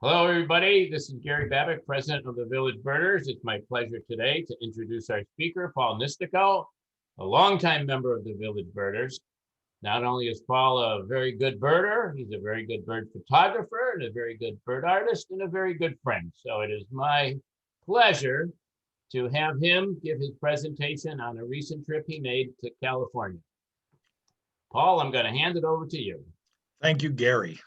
Hello, everybody. This is Gary Babbitt, president of the Village Birders. It's my pleasure today to introduce our speaker, Paul Nistico, a longtime member of the Village Birders. Not only is Paul a very good birder, he's a very good bird photographer and a very good bird artist and a very good friend. So it is my pleasure to have him give his presentation on a recent trip he made to California. Paul, I'm going to hand it over to you. Thank you, Gary.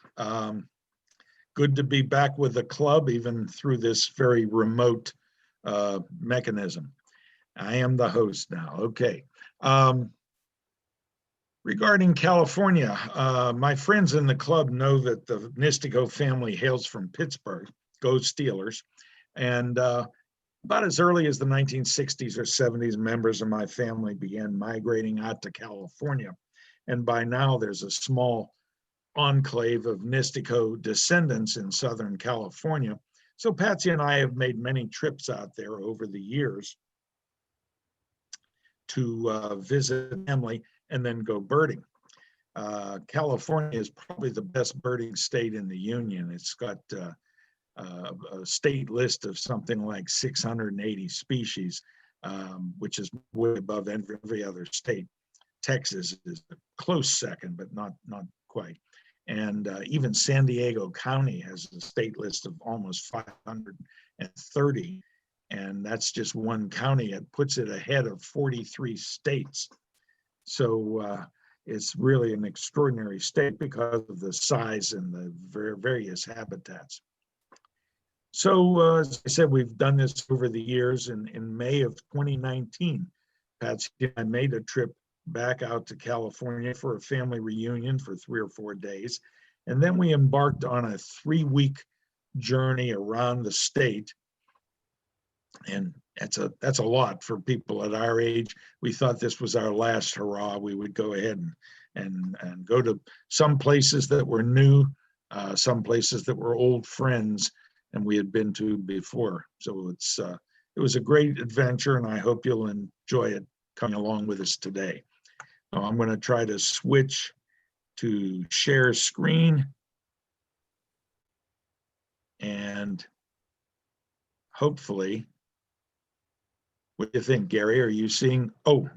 Good to be back with the club, even through this very remote mechanism. I am the host now. Okay. Regarding California, my friends in the club know that the Nistico family hails from Pittsburgh. Go Steelers. And about as early as the 1960s or 70s, members of my family began migrating out to California. And by now, there's a small enclave of Nistico descendants in Southern California. So Patsy and I have made many trips out there over the years to visit family and then go birding. California is probably the best birding state in the union. It's got a state list of something like 680 species, which is way above every other state. Texas is a close second, but not quite. And even San Diego County has a state list of almost 530. And that's just one county. It puts it ahead of 43 states. So it's really an extraordinary state because of the size and the various habitats. So as I said, we've done this over the years. And in May of 2019, Patsy and I made a trip back out to California for a family reunion for 3 or 4 days. And then we embarked on a 3-week journey around the state. And that's a lot for people at our age. We thought this was our last hurrah. We would go ahead and go to some places that were new, some places that were old friends and we had been to before. So it was a great adventure and I hope you'll enjoy it coming along with us today. I'm going to try to switch to share screen. And hopefully, what do you think, Gary? Are you seeing? Oh,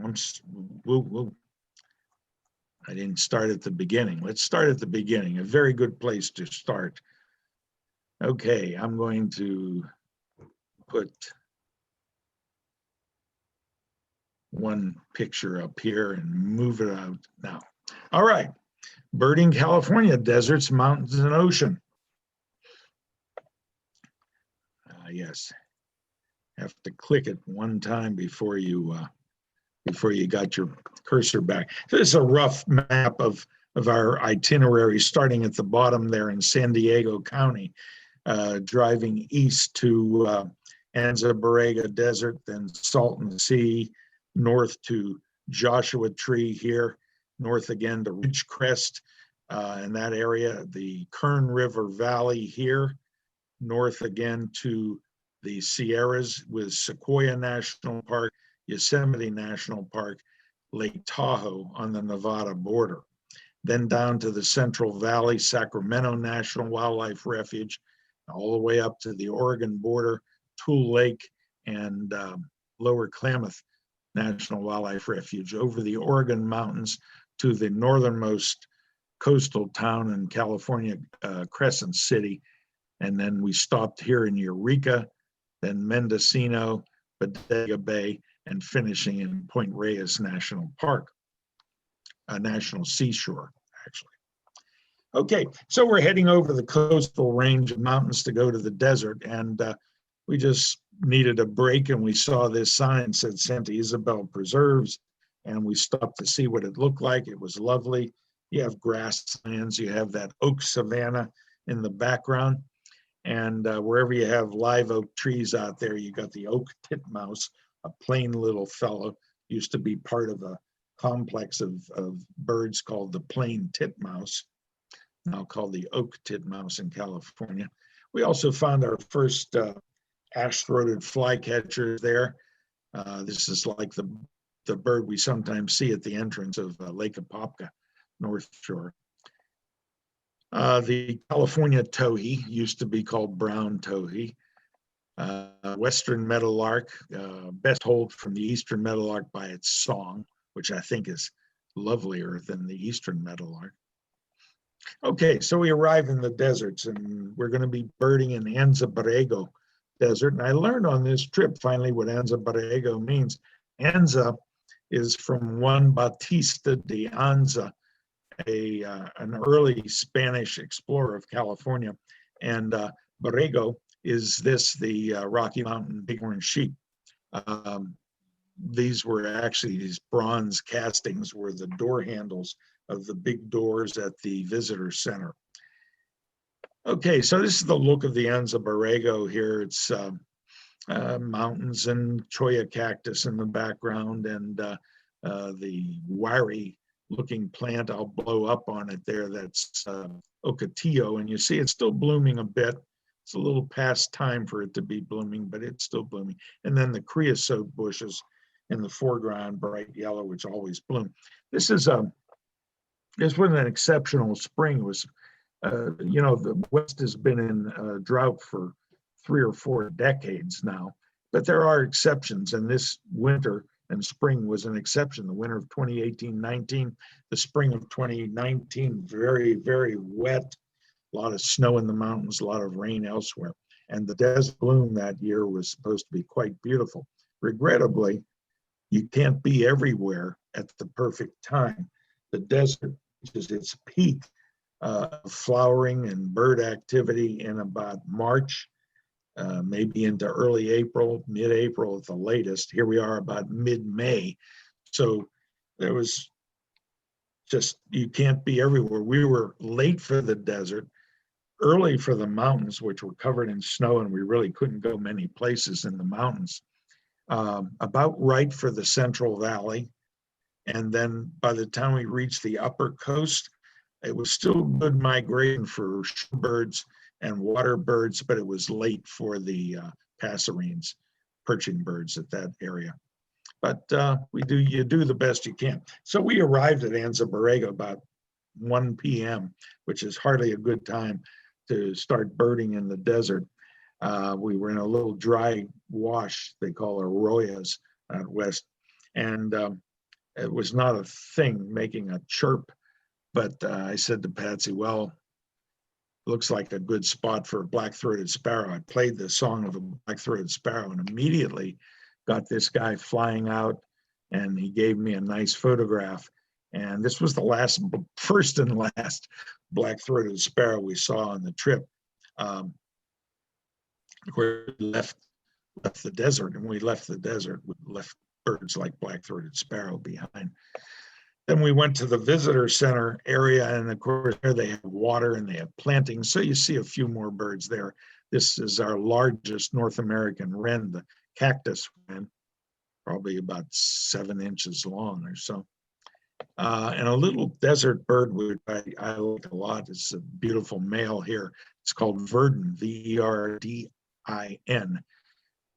I didn't start at the beginning. Let's start at the beginning. A very good place to start. Okay, I'm going to put one picture up here and move it out now. All right, birding California, deserts, mountains, and ocean. Yes, have to click it one time before you got your cursor back. So this is a rough map of our itinerary, starting at the bottom there in San Diego County, driving east to Anza Borrega Desert, then Salton Sea, north to Joshua Tree here, north again to Ridgecrest in that area, the Kern River Valley here, north again to the Sierras with Sequoia National Park, Yosemite National Park, Lake Tahoe on the Nevada border. Then down to the Central Valley, Sacramento National Wildlife Refuge, all the way up to the Oregon border, Tule Lake and Lower Klamath National Wildlife Refuge, over the Oregon mountains to the northernmost coastal town in California, Crescent City. And then we stopped here in Eureka, then Mendocino, Bodega Bay, and finishing in Point Reyes National Park, National Seashore, actually. Okay, so we're heading over the coastal range of mountains to go to the desert, and we just needed a break, and we saw this sign said Santa Isabel Preserves, and we stopped to see what it looked like. It was lovely. You have grasslands, you have that oak savanna in the background, and wherever you have live oak trees out there, you got the oak titmouse, a plain little fellow, used to be part of a complex of birds called the plain titmouse, now called the oak titmouse in California. We also found our first ash-throated flycatcher there. This is like the bird we sometimes see at the entrance of Lake Apopka, North Shore. The California towhee used to be called brown towhee. Western meadowlark, best told from the eastern meadowlark by its song, which I think is lovelier than the eastern meadowlark. Okay, so we arrive in the deserts, and we're going to be birding in Anza Borrego Desert. And I learned on this trip finally what Anza Borrego means. Anza is from Juan Bautista de Anza, an early Spanish explorer of California. And Borrego is the Rocky Mountain bighorn sheep. These were actually, these bronze castings were the door handles of the big doors at the visitor center. Okay, so this is the look of the Anza Borrego here. It's mountains and cholla cactus in the background, and the wiry looking plant, I'll blow up on it there, that's ocotillo, and you see it's still blooming a bit. It's a little past time for it to be blooming, but it's still blooming. And then the creosote bushes in the foreground, bright yellow, which always bloom. This was an exceptional spring. It was, the West has been in drought for 3 or 4 decades now, but there are exceptions, and this winter and spring was an exception. The winter of 2018-19, the spring of 2019, very, very wet, a lot of snow in the mountains, a lot of rain elsewhere. And the desert bloom that year was supposed to be quite beautiful. Regrettably, you can't be everywhere at the perfect time. The desert reaches its peak flowering and bird activity in about March, maybe into early April, mid-April at the latest. Here we are about mid-May. So there was just, you can't be everywhere. We were late for the desert, early for the mountains, which were covered in snow, and we really couldn't go many places in the mountains. About right for the Central Valley. And then by the time we reached the upper coast, it was still good migration for shorebirds and water birds, but it was late for the passerines, perching birds at that area. But you do the best you can. So we arrived at Anza Borrego about 1 p.m., which is hardly a good time to start birding in the desert. We were in a little dry wash they call arroyos out west, and it was not a thing making a chirp. But I said to Patsy, well, looks like a good spot for a black-throated sparrow. I played the song of a black-throated sparrow and immediately got this guy flying out, and he gave me a nice photograph. And this was the first and last black-throated sparrow we saw on the trip. Of course, we left the desert, and we left the desert. We left birds like black-throated sparrow behind. Then we went to the visitor center area, and of course there they have water and they have plantings, so you see a few more birds there. This is our largest North American wren, the cactus wren, probably about 7 inches long or so. And a little desert bird which I like a lot. It's a beautiful male here. It's called verdin, Verdin.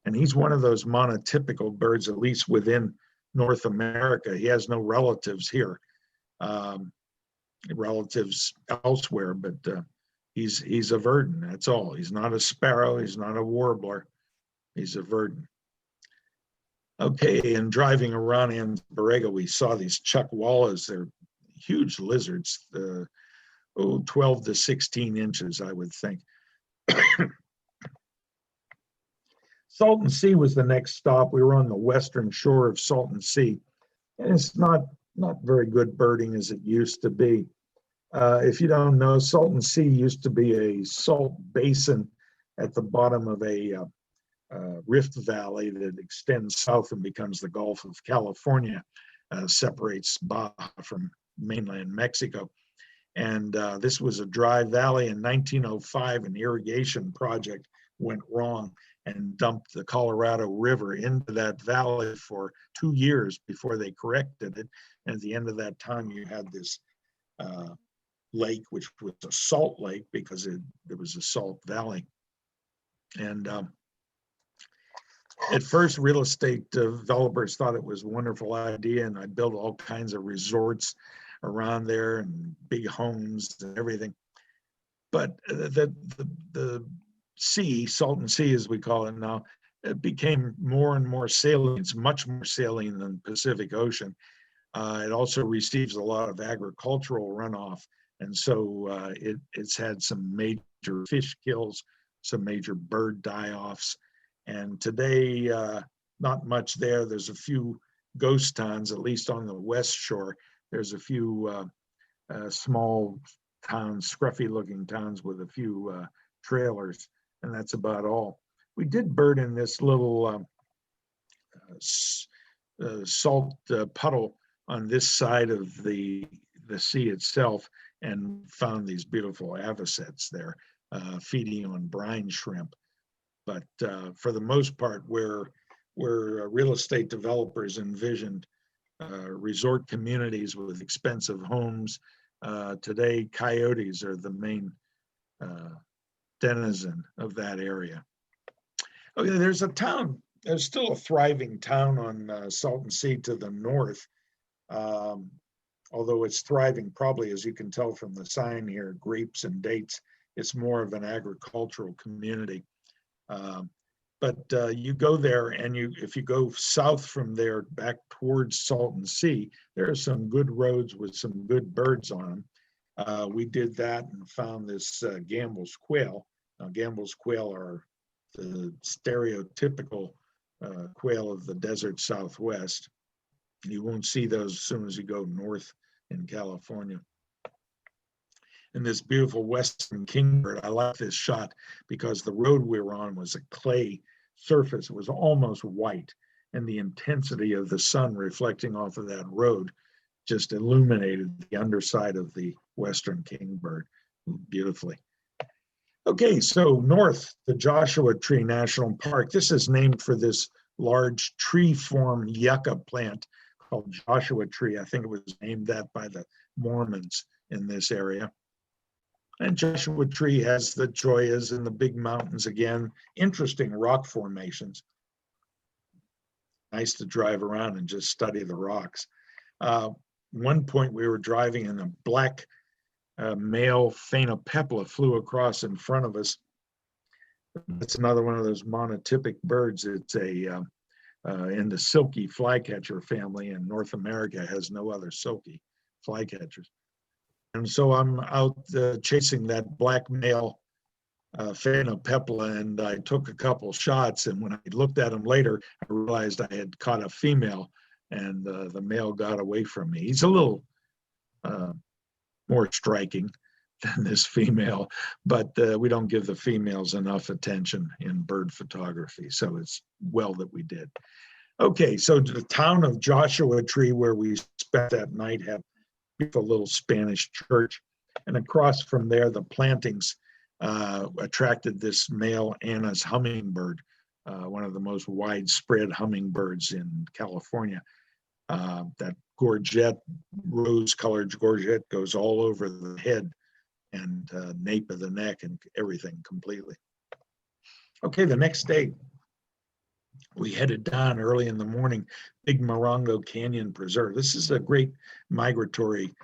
And he's one of those monotypical birds, at least within North America. He has no relatives here, relatives elsewhere, but he's a verdin, that's all. He's not a sparrow, he's not a warbler, he's a verdin. Okay, and driving around in Borrego, we saw these chuckwallas. They're huge lizards, 12 to 16 inches, I would think. Salton Sea was the next stop. We were on the western shore of Salton Sea, and it's not very good birding as it used to be. If you don't know, Salton Sea used to be a salt basin at the bottom of a rift valley that extends south and becomes the Gulf of California, separates Baja from mainland Mexico. And this was a dry valley. In 1905, an irrigation project went wrong and dumped the Colorado River into that valley for 2 years before they corrected it. And at the end of that time, you had this lake, which was a salt lake because it was a salt valley. And at first, real estate developers thought it was a wonderful idea, and I built all kinds of resorts around there and big homes and everything. But the sea, Salton Sea as we call it now, it became more and more saline. It's much more saline than the Pacific Ocean. It also receives a lot of agricultural runoff. And so it's had some major fish kills, some major bird die-offs. And today, not much there. There's a few ghost towns, at least on the west shore. There's a few small towns, scruffy looking towns with a few trailers, and that's about all. We did bird in this little salt puddle on this side of the sea itself, and found these beautiful avocets there feeding on brine shrimp. But for the most part, where real estate developers envisioned resort communities with expensive homes, today coyotes are the main denizen of that area. Okay, there's a town, there's still a thriving town on Salton Sea to the north, although it's thriving probably, as you can tell from the sign here, grapes and dates. It's more of an agricultural community. But you go there, and if you go south from there back towards Salton Sea, there are some good roads with some good birds on them. We did that and found this Gambel's quail. Now, Gambel's quail are the stereotypical quail of the desert Southwest. You won't see those as soon as you go north in California. And this beautiful western kingbird, I like this shot because the road we were on was a clay surface. It was almost white, and the intensity of the sun reflecting off of that road just illuminated the underside of the western kingbird beautifully. Okay, so north, the Joshua Tree National Park. This is named for this large tree-form yucca plant called Joshua Tree. I think it was named that by the Mormons in this area. And Joshua Tree has the Choyas and the big mountains again, interesting rock formations. Nice to drive around and just study the rocks. One point we were driving and a black male phainopepla flew across in front of us. That's another one of those monotypic birds. It's in the silky flycatcher family, and North America has no other silky flycatchers. And so I'm out chasing that black male phainopepla, and I took a couple shots, and when I looked at him later, I realized I had caught a female, and the male got away from me. He's a little more striking than this female, but we don't give the females enough attention in bird photography, so it's well that we did. Okay, so the town of Joshua Tree, where we spent that night, had a beautiful little Spanish church, and across from there, the plantings attracted this male Anna's hummingbird, one of the most widespread hummingbirds in California. That gorget, rose-colored gorget, goes all over the head and nape of the neck and everything completely. Okay, the next day, we headed down early in the morning, Big Morongo Canyon Preserve. This is a great migratory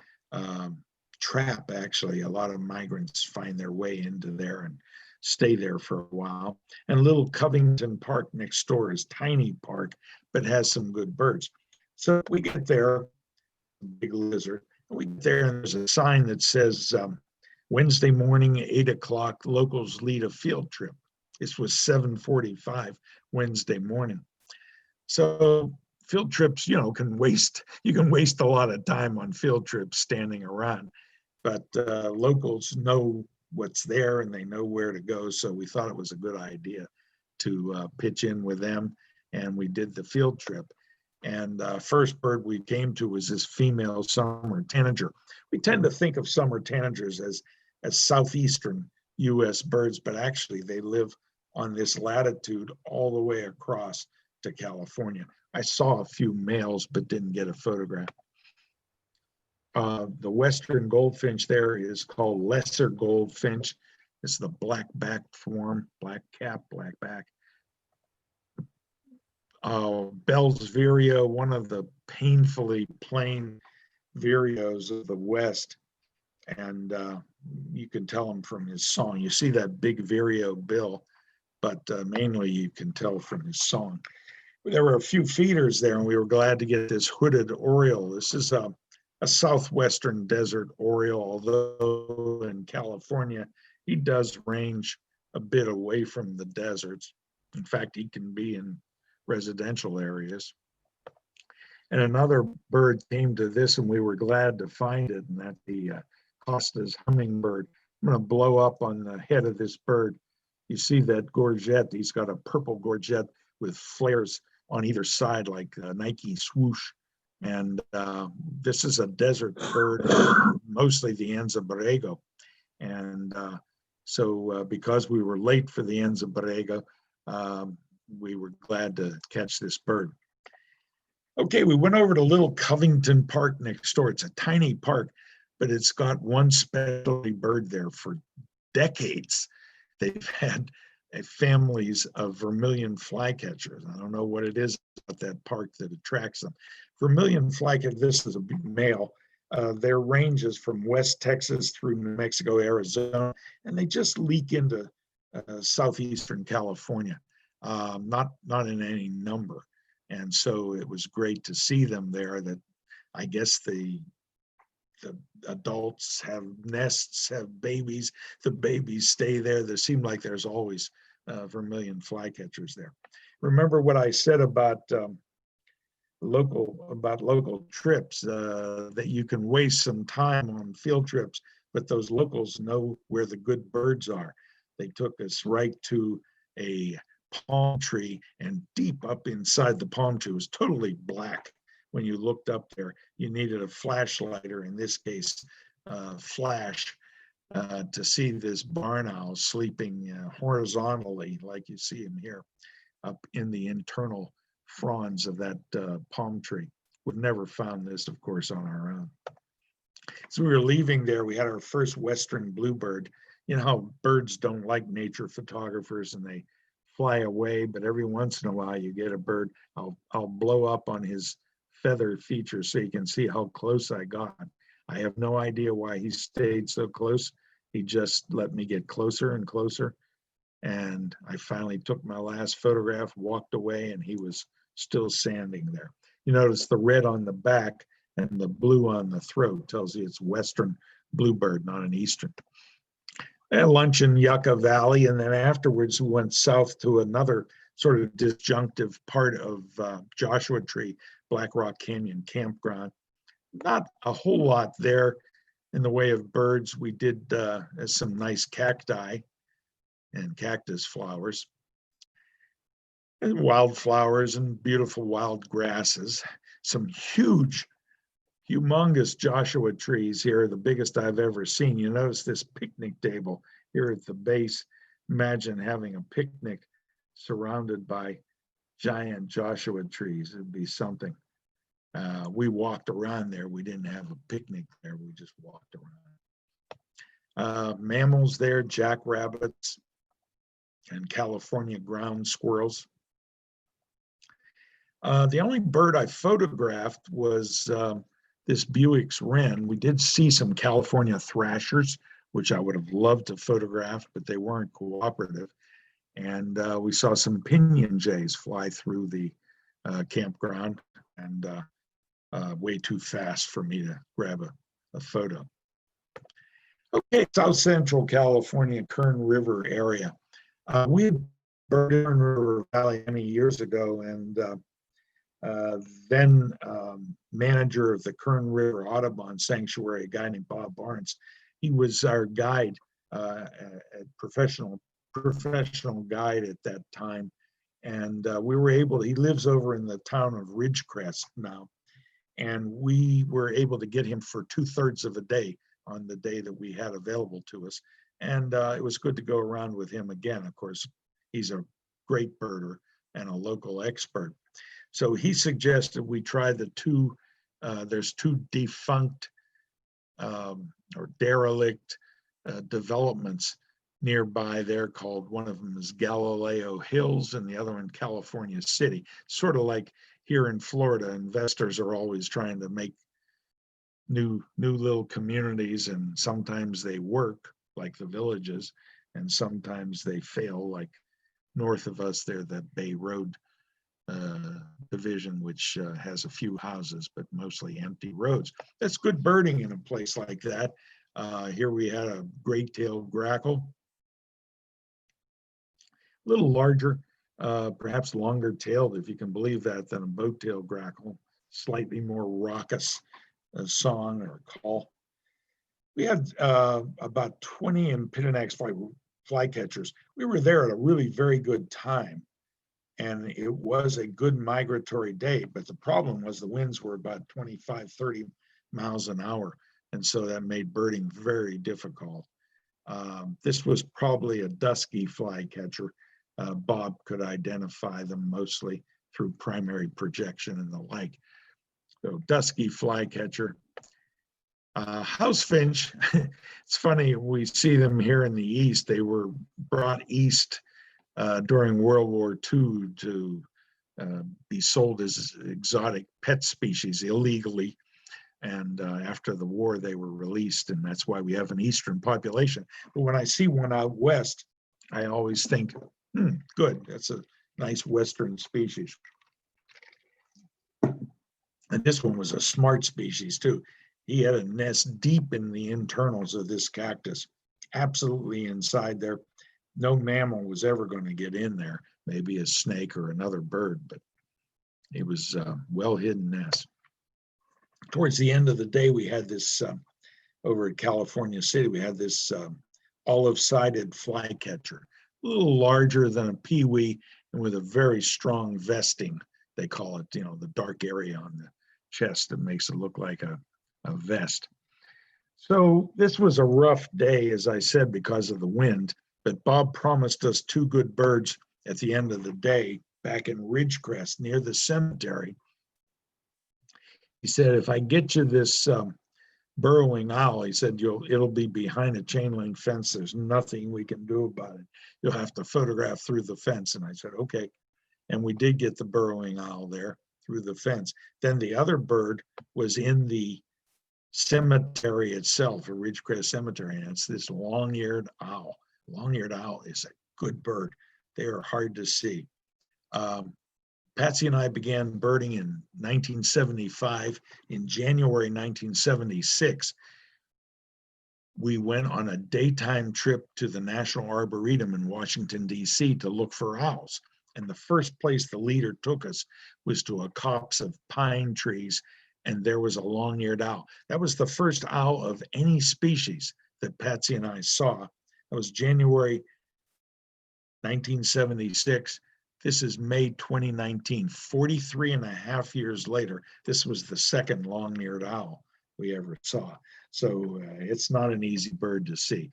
trap, actually. A lot of migrants find their way into there and stay there for a while. And little Covington Park next door is tiny park, but has some good birds. So we get there, big lizard, and we get there and there's a sign that says, Wednesday morning, 8 o'clock, locals lead a field trip. This was 7:45 Wednesday morning. So field trips, you can waste a lot of time on field trips standing around, but locals know what's there and they know where to go. So we thought it was a good idea to pitch in with them, and we did the field trip. And first bird we came to was this female summer tanager. We tend to think of summer tanagers as southeastern U.S. birds, but actually they live on this latitude all the way across to California. I saw a few males, but didn't get a photograph. The western goldfinch there is called lesser goldfinch. It's the black back form, black cap, black back. Bell's vireo, one of the painfully plain vireos of the West. And you can tell him from his song. You see that big vireo bill, but mainly you can tell from his song. There were a few feeders there, and we were glad to get this hooded oriole. This is a southwestern desert oriole, although in California, he does range a bit away from the deserts. In fact, he can be in residential areas. And another bird came to this, and we were glad to find it, and that's the Costa's hummingbird. I'm going to blow up on the head of this bird. You see that gorget, he's got a purple gorget with flares on either side like a Nike swoosh. And this is a desert bird, mostly the Anza borrego. And so because we were late for the Anza borrego, we were glad to catch this bird. Okay, we went over to Little Covington Park next door. It's a tiny park, but it's got one specialty bird there for decades. They've had families of vermilion flycatchers. I don't know what it is about that park that attracts them. Vermilion flycatcher, this is a male. Their range is from West Texas through New Mexico, Arizona, and they just leak into southeastern California, not in any number. And so it was great to see them there. That I guess the adults have nests, have babies, the babies stay there. There seemed like there's always vermilion flycatchers there. Remember what I said about local trips, that you can waste some time on field trips, but those locals know where the good birds are. They took us right to a palm tree, and deep up inside the palm tree was totally black. When you looked up there, you needed a flashlight, or in this case, flash, to see this barn owl sleeping horizontally, like you see him here, up in the internal fronds of that palm tree. We've never found this, of course, on our own. So we were leaving there, we had our first western bluebird. You know how birds don't like nature photographers and they fly away, but every once in a while you get a bird. I'll blow up on his feather features so you can see how close I got. I have no idea why he stayed so close. He just let me get closer and closer. And I finally took my last photograph, walked away, and he was still standing there. You notice the red on the back and the blue on the throat tells you it's western bluebird, not an eastern. At lunch in Yucca Valley, and then afterwards we went south to another sort of disjunctive part of Joshua Tree, Black Rock Canyon Campground. Not a whole lot there in the way of birds. We did some nice cacti and cactus flowers, and wildflowers and beautiful wild grasses. Some humongous Joshua trees here, the biggest I've ever seen. You notice this picnic table here at the base. Imagine having a picnic surrounded by giant Joshua trees. It'd be something. We walked around there. We didn't have a picnic there. We just walked around. Mammals there, jackrabbits and California ground squirrels. The only bird I photographed was this Buick's wren. We did see some California thrashers, which I would have loved to photograph, but they weren't cooperative. And we saw some pinion jays fly through the campground, and way too fast for me to grab a photo. Okay, South Central California, Kern River area. We had birded Kern River Valley many years ago, and then manager of the Kern River Audubon Sanctuary, a guy named Bob Barnes. He was our guide, a professional guide at that time. And we were able, he lives over in the town of Ridgecrest now. And we were able to get him for 2/3 of a day on the day that we had available to us. And it was good to go around with him again. Of course, he's a great birder and a local expert. So he suggested we try the two, there's two defunct or derelict developments nearby there called, one of them is Galileo Hills and the other one California City. Sort of like here in Florida, investors are always trying to make new little communities, and sometimes they work like the villages, and sometimes they fail, like north of us there, that Bay Road division, which has a few houses, but mostly empty roads. That's good birding in a place like that. Here we had a great-tailed grackle, a little larger, perhaps longer-tailed, if you can believe that, than a boat-tailed grackle, slightly more raucous song or call. We had about 20 Impidinax flycatchers. We were there at a really very good time, and it was a good migratory day, but the problem was the winds were about 25, 30 miles an hour, and so that made birding very difficult. This was probably a dusky flycatcher. Bob could identify them mostly through primary projection and the like. So dusky flycatcher. House finch, it's funny, we see them here in the East. They were brought east during World War II to be sold as exotic pet species illegally. And after the war, they were released, and that's why we have an Eastern population. But when I see one out West, I always think, good, that's a nice Western species. And this one was a smart species too. He had a nest deep in the internals of this cactus, absolutely inside there. No mammal was ever going to get in there, maybe a snake or another bird, but it was a well-hidden nest. Towards the end of the day, we had this, over at California City, we had this olive-sided flycatcher, a little larger than a peewee and with a very strong vesting, they call it, the dark area on the chest that makes it look like a vest. So this was a rough day, as I said, because of the wind, but Bob promised us two good birds at the end of the day back in Ridgecrest near the cemetery. He said, if I get you this burrowing owl, he said, it'll be behind a chain link fence. There's nothing we can do about it. You'll have to photograph through the fence. And I said, okay. And we did get the burrowing owl there through the fence. Then the other bird was in the cemetery itself, a Ridgecrest Cemetery, and it's this long-eared owl. Long-eared owl is a good bird. They are hard to see. Patsy and I began birding in 1975. In January 1976, we went on a daytime trip to the National Arboretum in Washington, D.C. to look for owls. And the first place the leader took us was to a copse of pine trees, and there was a long-eared owl. That was the first owl of any species that Patsy and I saw. That was January 1976. This is May 2019, 43 and a half years later. This was the second long-eared owl we ever saw. So it's not an easy bird to see.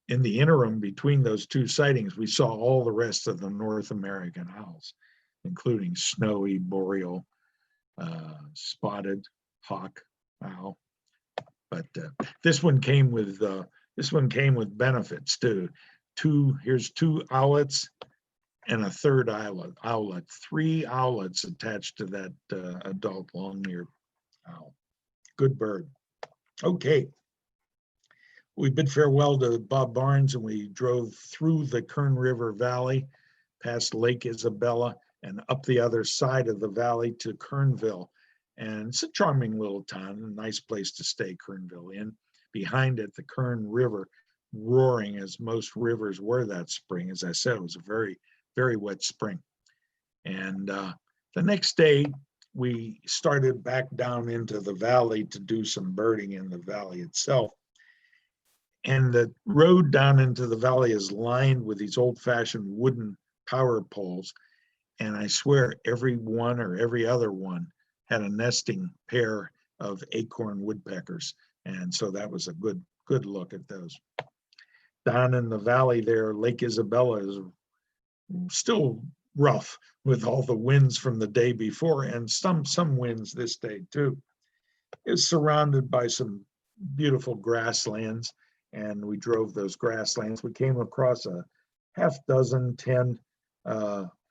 In the interim between those two sightings, we saw all the rest of the North American owls, including snowy, boreal, spotted, hawk owl. But this one came with benefits too. Here's two owlets and a third owlet, 3 owlets attached to that adult long-eared owl. Good bird. Okay. We bid farewell to Bob Barnes, and we drove through the Kern River Valley, past Lake Isabella, and up the other side of the valley to Kernville. And it's a charming little town, a nice place to stay, Kernville Inn. Behind it, the Kern River, roaring as most rivers were that spring. As I said, it was a very, very wet spring. And the next day, we started back down into the valley to do some birding in the valley itself. And the road down into the valley is lined with these old-fashioned wooden power poles. And I swear every one or every other one had a nesting pair of acorn woodpeckers. And so that was a good look at those. Down in the valley there, Lake Isabella is still rough with all the winds from the day before, and some winds this day too. It's surrounded by some beautiful grasslands, and we drove those grasslands. We came across a half dozen, 10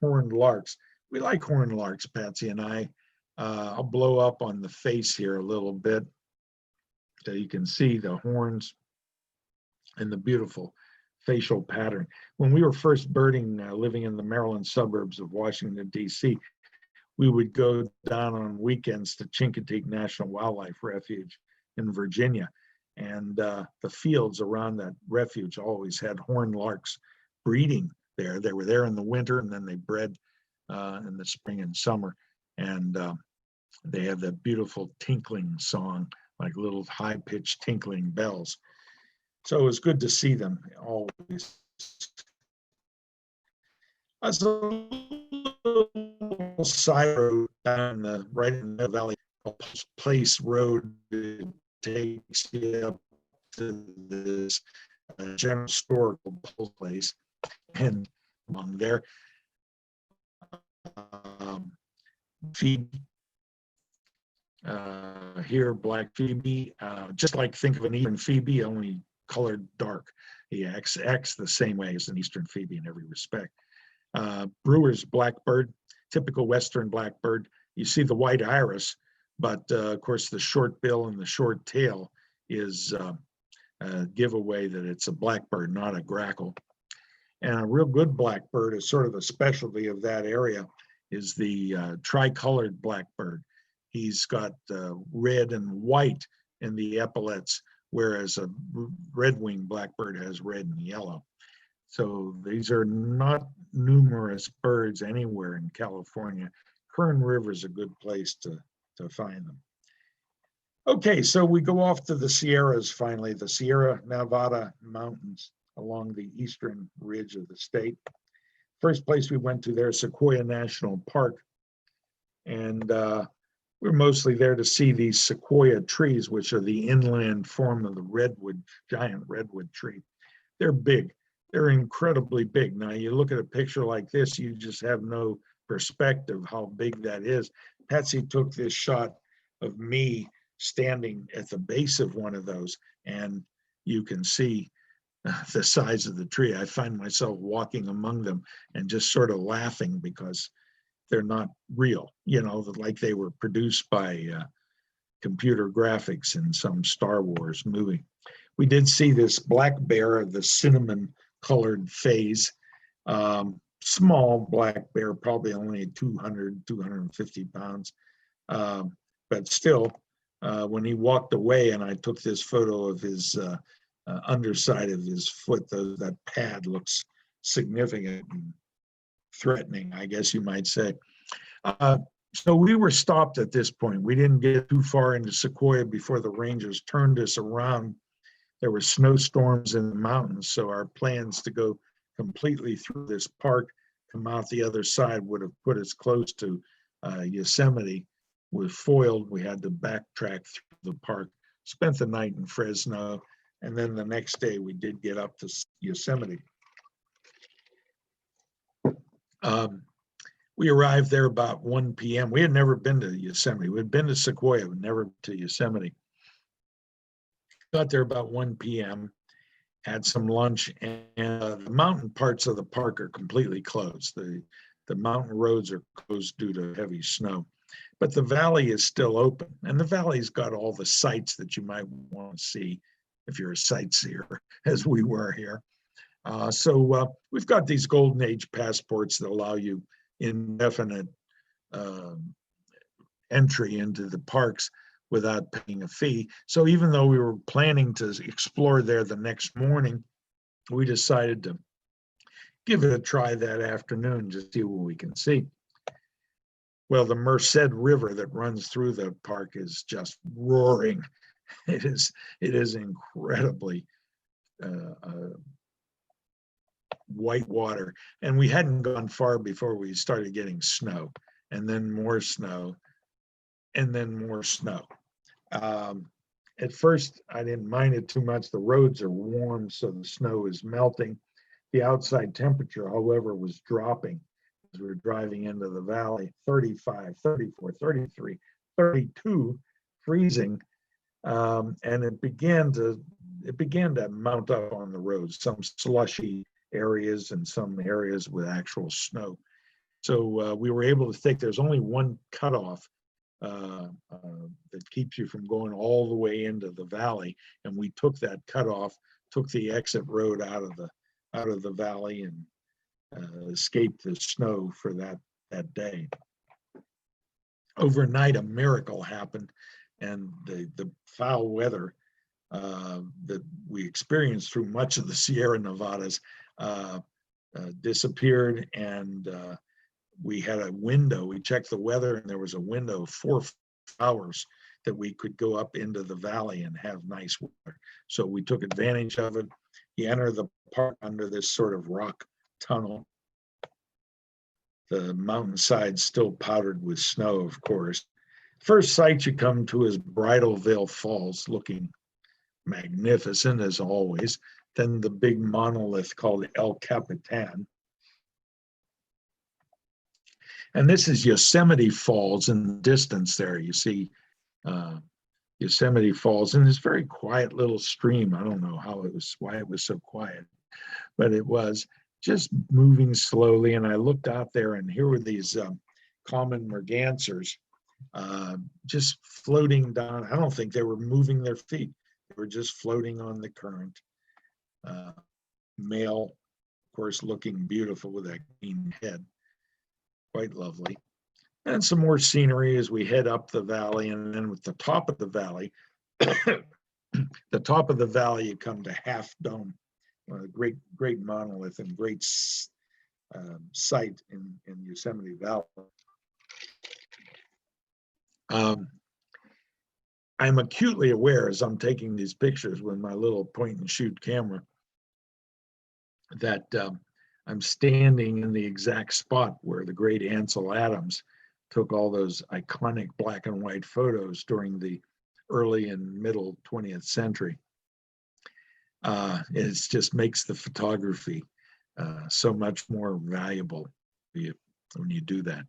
horned larks. We like horned larks, Patsy and I. I'll blow up on the face here a little bit. you can see the horns and the beautiful facial pattern. When we were first birding, living in the Maryland suburbs of Washington, D.C., we would go down on weekends to Chincoteague National Wildlife Refuge in Virginia. And the fields around that refuge always had horned larks breeding there. They were there in the winter, and then they bred in the spring and summer. And they have that beautiful tinkling song, like little high-pitched tinkling bells. So it was good to see them always. As a little side road down right in the valley, Place Road, it takes you up to this general store called Place, and among there, Phoebe, here, black Phoebe, just like think of an eastern Phoebe, only colored dark. The X the same way as an eastern Phoebe in every respect. Brewer's blackbird, typical western blackbird. You see the white iris, but of course the short bill and the short tail is a giveaway that it's a blackbird, not a grackle. And a real good blackbird is sort of a specialty of that area, is the tricolored blackbird. He's got red and white in the epaulets, whereas a red-winged blackbird has red and yellow. So these are not numerous birds anywhere in California. Kern River is a good place to find them. Okay, so we go off to the Sierras finally, the Sierra Nevada mountains along the eastern ridge of the state. First place we went to there, Sequoia National Park. And we're mostly there to see these sequoia trees, which are the inland form of the redwood, giant redwood tree. They're big. They're incredibly big. Now, you look at a picture like this, you just have no perspective how big that is. Patsy took this shot of me standing at the base of one of those, and you can see the size of the tree. I find myself walking among them and just sort of laughing because they're not real, you know, like they were produced by computer graphics in some Star Wars movie. We did see this black bear of the cinnamon colored phase, small black bear, probably only 200, 250 pounds. But still, when he walked away and I took this photo of his underside of his foot, that pad looks significant and threatening, I guess you might say. So we were stopped at this point. We didn't get too far into Sequoia before the rangers turned us around. There were snowstorms in the mountains, so our plans to go completely through this park, come out the other side, would have put us close to Yosemite. Was foiled. We had to backtrack through the park, spent the night in Fresno, and then the next day we did get up to Yosemite. We arrived there about 1 p.m. We had never been to Yosemite. We'd been to Sequoia, but never to Yosemite. Got there about 1 p.m., had some lunch, and the mountain parts of the park are completely closed. The mountain roads are closed due to heavy snow, but the valley is still open, and the valley's got all the sights that you might want to see if you're a sightseer, as we were here. So we've got these Golden Age passports that allow you indefinite entry into the parks without paying a fee. So even though we were planning to explore there the next morning, we decided to give it a try that afternoon, just see what we can see. Well, the Merced River that runs through the park is just roaring. It is incredibly white water. And we hadn't gone far before we started getting snow, and then more snow, and then more snow. At first, I didn't mind it too much. The roads are warm, so the snow is melting. The outside temperature, however, was dropping as we were driving into the valley, 35, 34, 33, 32, freezing. And it began to mount up on the roads, some slushy areas and some areas with actual snow. So we were able to think there's only one cutoff that keeps you from going all the way into the valley. And we took that cutoff, took the exit road out of the valley, and escaped the snow for that day. Overnight, a miracle happened, and the foul weather that we experienced through much of the Sierra Nevadas disappeared, and we had a window. We checked the weather, and there was a window of 4 hours that we could go up into the valley and have nice weather. So we took advantage of it. You enter the park under this sort of rock tunnel. The mountainside still powdered with snow, of course. First sight you come to is Bridal Veil Falls, looking magnificent as always. Then the big monolith called El Capitan. And this is Yosemite Falls in the distance there. You see Yosemite Falls in this very quiet little stream. I don't know why it was so quiet, but it was just moving slowly. And I looked out there, and here were these common mergansers just floating down. I don't think they were moving their feet. They were just floating on the current. Male, of course, looking beautiful with that green head. Quite lovely. And some more scenery as we head up the valley. And then with the top of the valley, the top of the valley, you come to Half Dome, a great monolith and great site in Yosemite Valley. I'm acutely aware as I'm taking these pictures with my little point and shoot camera that I'm standing in the exact spot where the great Ansel Adams took all those iconic black and white photos during the early and middle 20th century. It just makes the photography so much more valuable when you do that.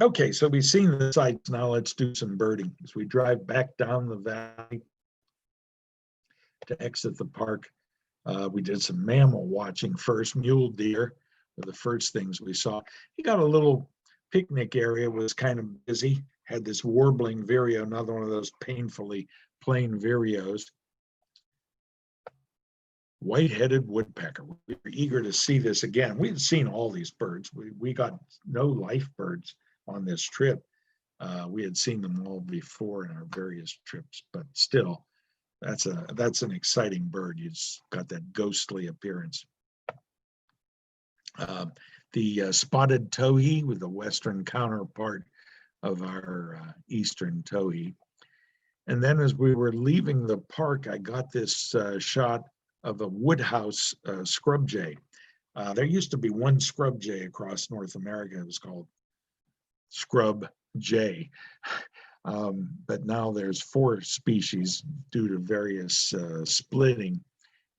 Okay, so we've seen the sights. Now let's do some birding. As we drive back down the valley to exit the park, we did some mammal watching first. Mule deer were the first things we saw. He got a little picnic area, was kind of busy, had this warbling vireo, another one of those painfully plain vireos. White-headed woodpecker. We were eager to see this again. We had seen all these birds. We got no life birds on this trip. We had seen them all before in our various trips, but still, that's an exciting bird. It's got that ghostly appearance. The spotted towhee with the western counterpart of our eastern towhee. And then as we were leaving the park, I got this shot of a woodhouse scrub jay. There used to be one scrub jay across North America. It was called scrub jay. But now there's 4 species due to various splitting.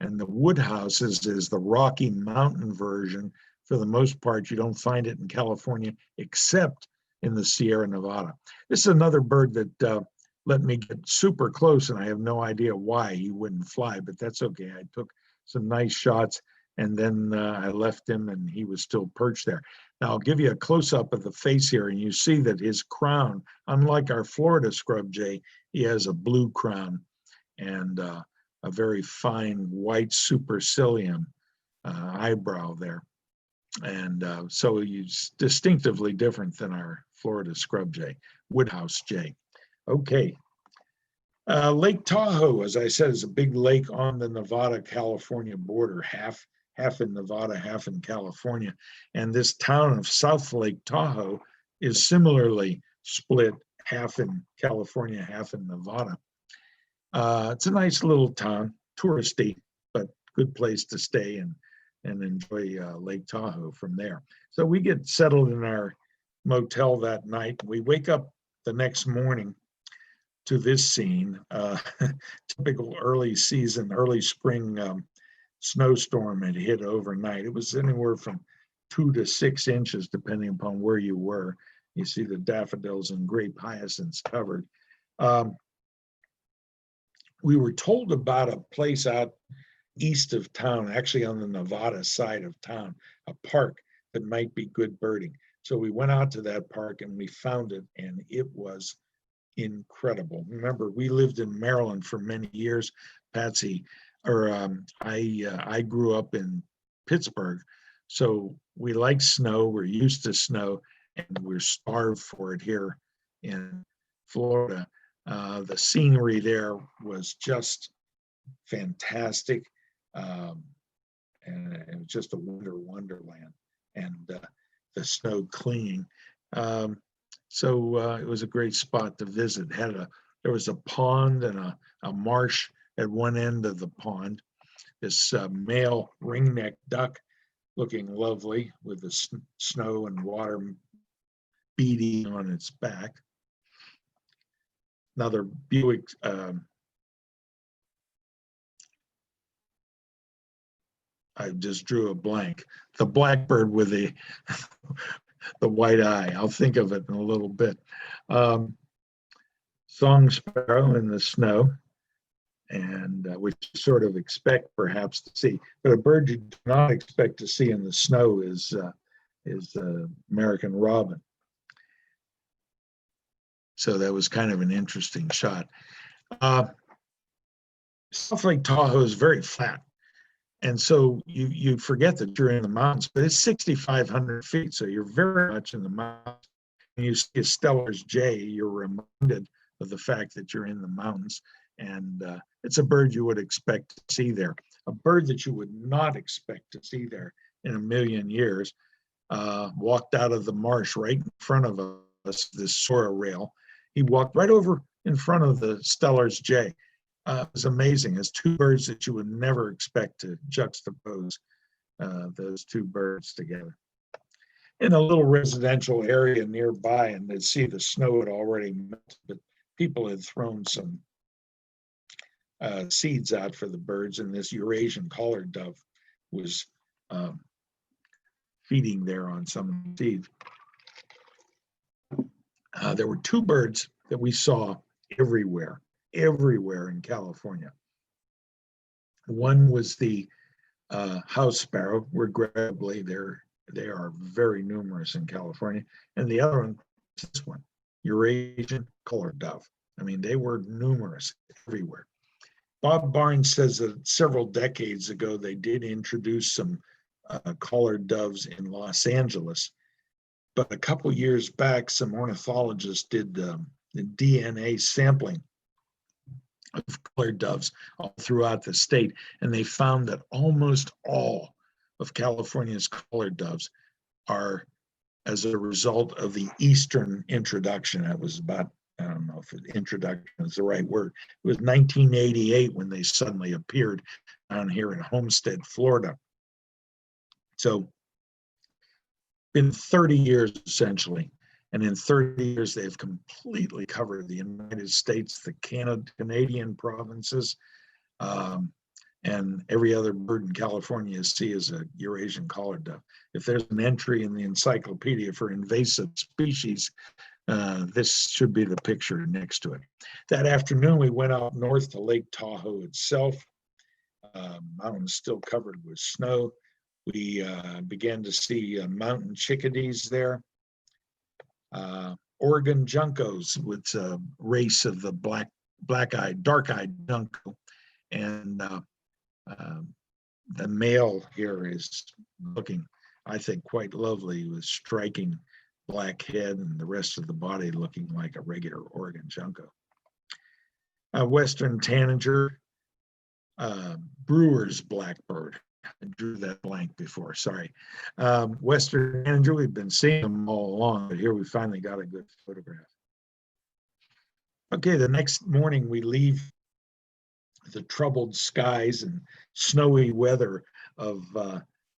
And the woodhouse is the Rocky Mountain version. For the most part, you don't find it in California, except in the Sierra Nevada. This is another bird that let me get super close, and I have no idea why he wouldn't fly, but that's okay. I took some nice shots, and then I left him, and he was still perched there. Now, I'll give you a close-up of the face here, and you see that his crown, unlike our Florida scrub jay, he has a blue crown and a very fine white supercilium eyebrow there. And so he's distinctively different than our Florida scrub jay, woodhouse jay. Okay. Lake Tahoe, as I said, is a big lake on the Nevada-California border, half in Nevada, half in California. And this town of South Lake Tahoe is similarly split, half in California, half in Nevada. It's a nice little town, touristy, but good place to stay and enjoy Lake Tahoe from there. So we get settled in our motel that night. We wake up the next morning to this scene, typical early spring snowstorm had hit overnight. It was anywhere from 2 to 6 inches, depending upon where you were. You see the daffodils and grape hyacinths covered. We were told about a place out east of town, actually on the Nevada side of town, a park that might be good birding. So we went out to that park and we found it, and it was incredible. Remember, we lived in Maryland for many years, Patsy, or I grew up in Pittsburgh, so we like snow. We're used to snow, and we're starved for it here in Florida. The scenery there was just fantastic, and it was just a wonderland, and the snow clinging. So it was a great spot to visit. There was a pond and a marsh at one end of the pond. This male ringneck duck, looking lovely with the snow and water beading on its back. Another Buick. I just drew a blank. The blackbird with the white eye. I'll think of it in a little bit. Song sparrow in the snow, and which you sort of expect perhaps to see, but a bird you do not expect to see in the snow is American robin. So that was kind of an interesting shot. South Lake Tahoe is very flat. And so you forget that you're in the mountains, but it's 6,500 feet, so you're very much in the mountains. When you see a Steller's jay, you're reminded of the fact that you're in the mountains, and it's a bird you would expect to see there. A bird that you would not expect to see there in a million years walked out of the marsh right in front of us, this Sora rail. He walked right over in front of the Steller's jay. It was amazing. It's two birds that you would never expect to juxtapose those two birds together. In a little residential area nearby, and they'd see the snow had already melted, but people had thrown some seeds out for the birds, and this Eurasian collared dove was feeding there on some of the seeds. There were two birds that we saw everywhere in California. One was the house sparrow, regrettably, they are very numerous in California. And the other one, this one, Eurasian collared dove. I mean, they were numerous everywhere. Bob Barnes says that several decades ago, they did introduce some collared doves in Los Angeles. But a couple years back, some ornithologists did the DNA sampling of collared doves all throughout the state, and they found that almost all of California's collared doves are as a result of the Eastern introduction. That was about, I don't know if introduction is the right word. It was 1988 when they suddenly appeared down here in Homestead, Florida. So been 30 years essentially. And in 30 years, they've completely covered the United States, the Canadian provinces, and every other bird in California you see is a Eurasian collared dove. If there's an entry in the encyclopedia for invasive species, this should be the picture next to it. That afternoon, we went out north to Lake Tahoe itself. Mountains still covered with snow. We began to see mountain chickadees there. Oregon juncos, with a race of the dark-eyed junco, and the male here is looking, I think, quite lovely, with striking black head and the rest of the body looking like a regular Oregon junco. Western tanager, Brewer's blackbird. I drew that blank before, sorry. Western tanager, we've been seeing them all along, but here we finally got a good photograph. Okay, the next morning we leave the troubled skies and snowy weather of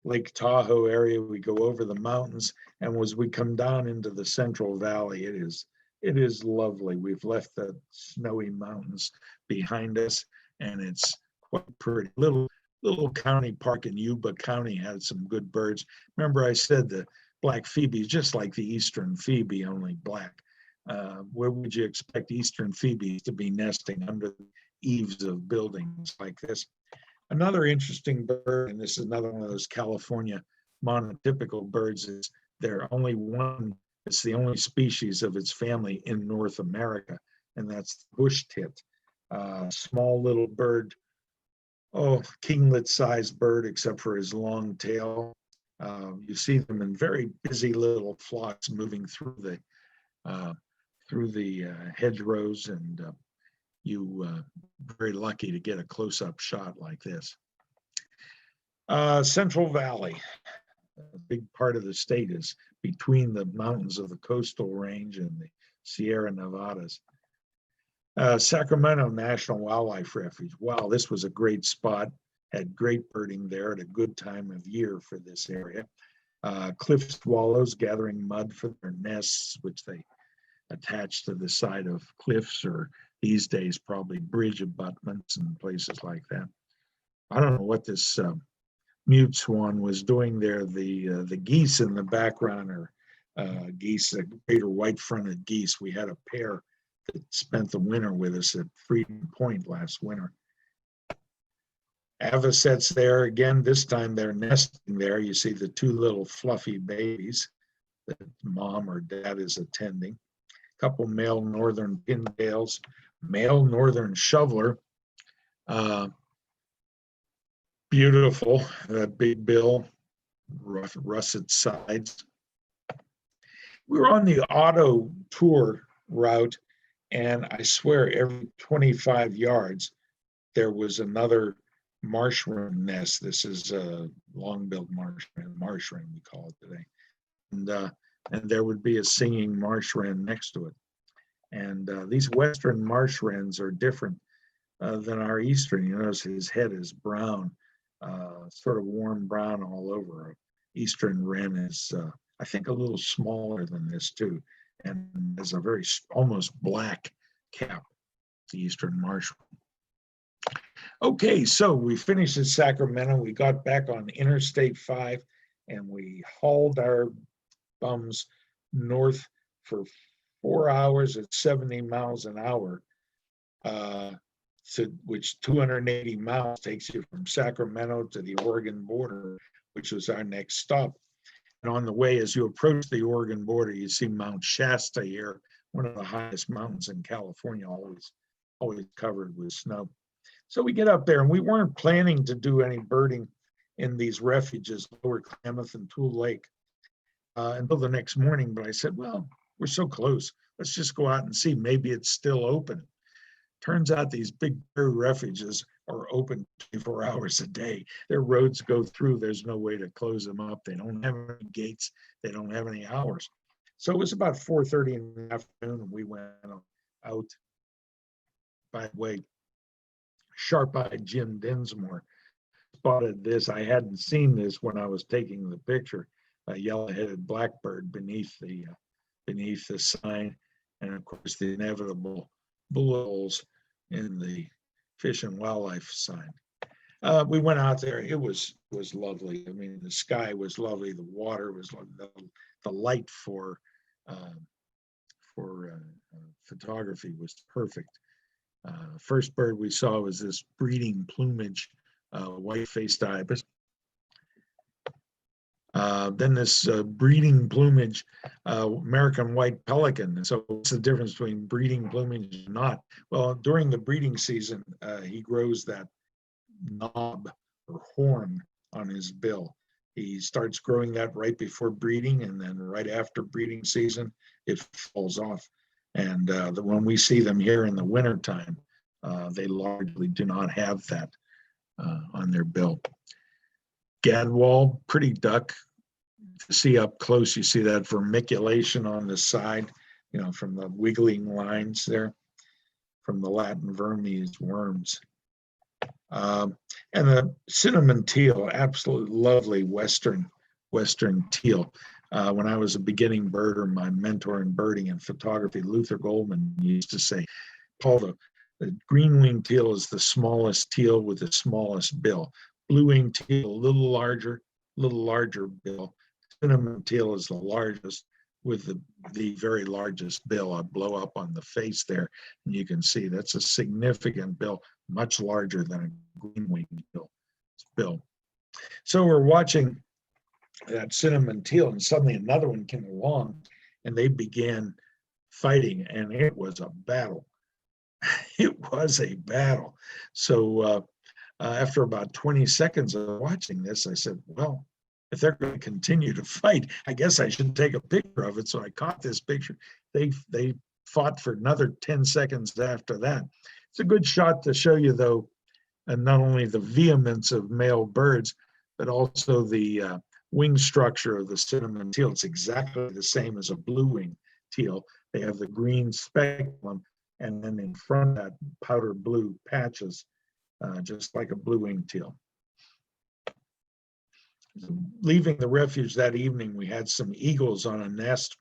Lake Tahoe area. We go over the mountains, and as we come down into the Central Valley, it is lovely. We've left the snowy mountains behind us, and it's quite pretty. Little county park in Yuba County had some good birds. Remember I said the black phoebe is just like the eastern phoebe, only black. Where would you expect eastern phoebes to be nesting? Under the eaves of buildings like this. Another interesting bird, and this is another one of those California monotypical birds, is They're only one, it's the only species of its family in North America, and that's the bush tit. Small little bird, kinglet-sized bird, except for his long tail. You see them in very busy little flocks moving through the hedgerows, and you very lucky to get a close-up shot like this. Central Valley, a big part of the state is between the mountains of the coastal range and the Sierra Nevadas. Sacramento National Wildlife Refuge. Wow, this was a great spot. Had great birding there at a good time of year for this area. Cliff swallows gathering mud for their nests, which they attach to the side of cliffs, or these days probably bridge abutments and places like that. I don't know what this mute swan was doing there. The geese in the background are geese, the greater white-fronted geese. We had a pair that spent the winter with us at Freedom Point last winter. Avocets there again. This time they're nesting there. You see the two little fluffy babies that mom or dad is attending. A couple male northern pintails, male northern shoveler. Beautiful, that big bill, russet sides. We were on the auto tour route, and I swear every 25 yards there was another marsh wren nest. This is a long-billed marsh wren we call it today, and there would be a singing marsh wren next to it. And these western marsh wrens are different than our eastern. You notice his head is brown, sort of warm brown all over. Eastern wren is, I think, a little smaller than this too, and has a very almost black cap, the eastern marsh wren. Okay, so we finished in Sacramento. We got back on Interstate 5, and we hauled our bums north for 4 hours at 70 miles an hour, which 280 miles takes you from Sacramento to the Oregon border, which was our next stop. And on the way, as you approach the Oregon border, you see Mount Shasta here, one of the highest mountains in California, always covered with snow. So we get up there, and we weren't planning to do any birding in these refuges, Lower Klamath and Tool Lake, until the next morning. But I said, well, we're so close. Let's just go out and see. Maybe it's still open. Turns out these big bird refuges are open 24 hours a day. Their roads go through. There's no way to close them up. They don't have any gates. They don't have any hours. So it was about 4:30 in the afternoon, and we went out. By the way, sharp-eyed Jim Dinsmore spotted this. I hadn't seen this when I was taking the picture. A yellow-headed blackbird beneath the sign, and of course the inevitable bullet holes in the Fish and Wildlife sign. We went out there. It was lovely. I mean, the sky was lovely. The water was lovely. The light for photography was perfect. First bird we saw was this breeding plumage white-faced ibis. Then this breeding plumage American white pelican. So what's the difference between breeding plumage and not? Well, during the breeding season, he grows that knob or horn on his bill. He starts growing that right before breeding, and then right after breeding season, it falls off. And when we see them here in the wintertime, they largely do not have that on their bill. Gadwall, pretty duck. To see up close, you see that vermiculation on the side, from the wiggling lines there, from the Latin vermes, worms. And the cinnamon teal, absolutely lovely western teal. When I was a beginning birder, my mentor in birding and photography, Luther Goldman, used to say, Paul, the green-winged teal is the smallest teal with the smallest bill. Blue-winged teal, a little larger bill. Cinnamon teal is the largest with the very largest bill. I blow up on the face there, and you can see that's a significant bill, much larger than a green-winged bill. So we're watching that cinnamon teal, and suddenly another one came along, and they began fighting, and it was a battle. It was a battle. So after about 20 seconds of watching this, I said, well, if they're going to continue to fight, I guess I should take a picture of it. So I caught this picture. They fought for another 10 seconds after that. It's a good shot to show you, though, and not only the vehemence of male birds, but also the wing structure of the cinnamon teal. It's exactly the same as a blue-winged teal. They have the green speculum, and then in front of that, powder blue patches, just like a blue-winged teal. Leaving the refuge that evening, we had some eagles on a nest.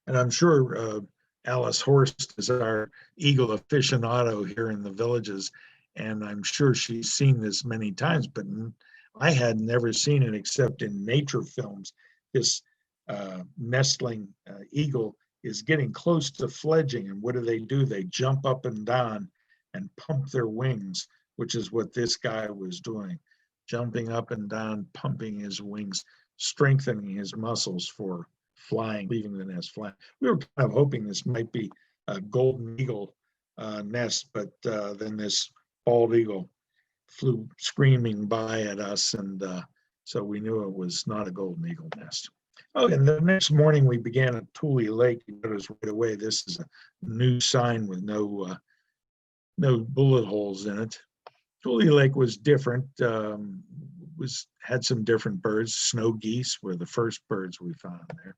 And I'm sure Alice Horst is our eagle aficionado here in the villages, and I'm sure she's seen this many times, but I had never seen it except in nature films. This nestling eagle is getting close to fledging, and what do? They jump up and down and pump their wings, which is what this guy was doing, jumping up and down, pumping his wings, strengthening his muscles for flying, leaving the nest flying. We were kind of hoping this might be a golden eagle nest, but then this bald eagle flew screaming by at us, and so we knew it was not a golden eagle nest. Oh, and the next morning we began at Tule Lake. You notice right away this is a new sign with no bullet holes in it. Tule Lake was different. Had some different birds. Snow geese were the first birds we found there.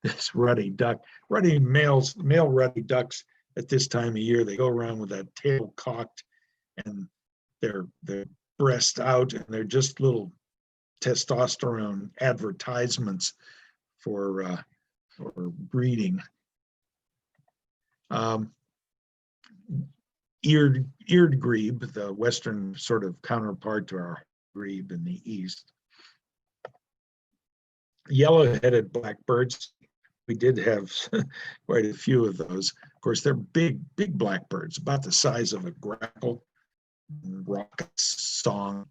This ruddy duck, male ruddy ducks at this time of year, they go around with that tail cocked and their breast out, and they're just little testosterone advertisements for breeding. Eared grebe, the western sort of counterpart to our grebe in the east. Yellow-headed blackbirds, we did have quite a few of those. Of course, they're big blackbirds, about the size of a grackle. Rocket song,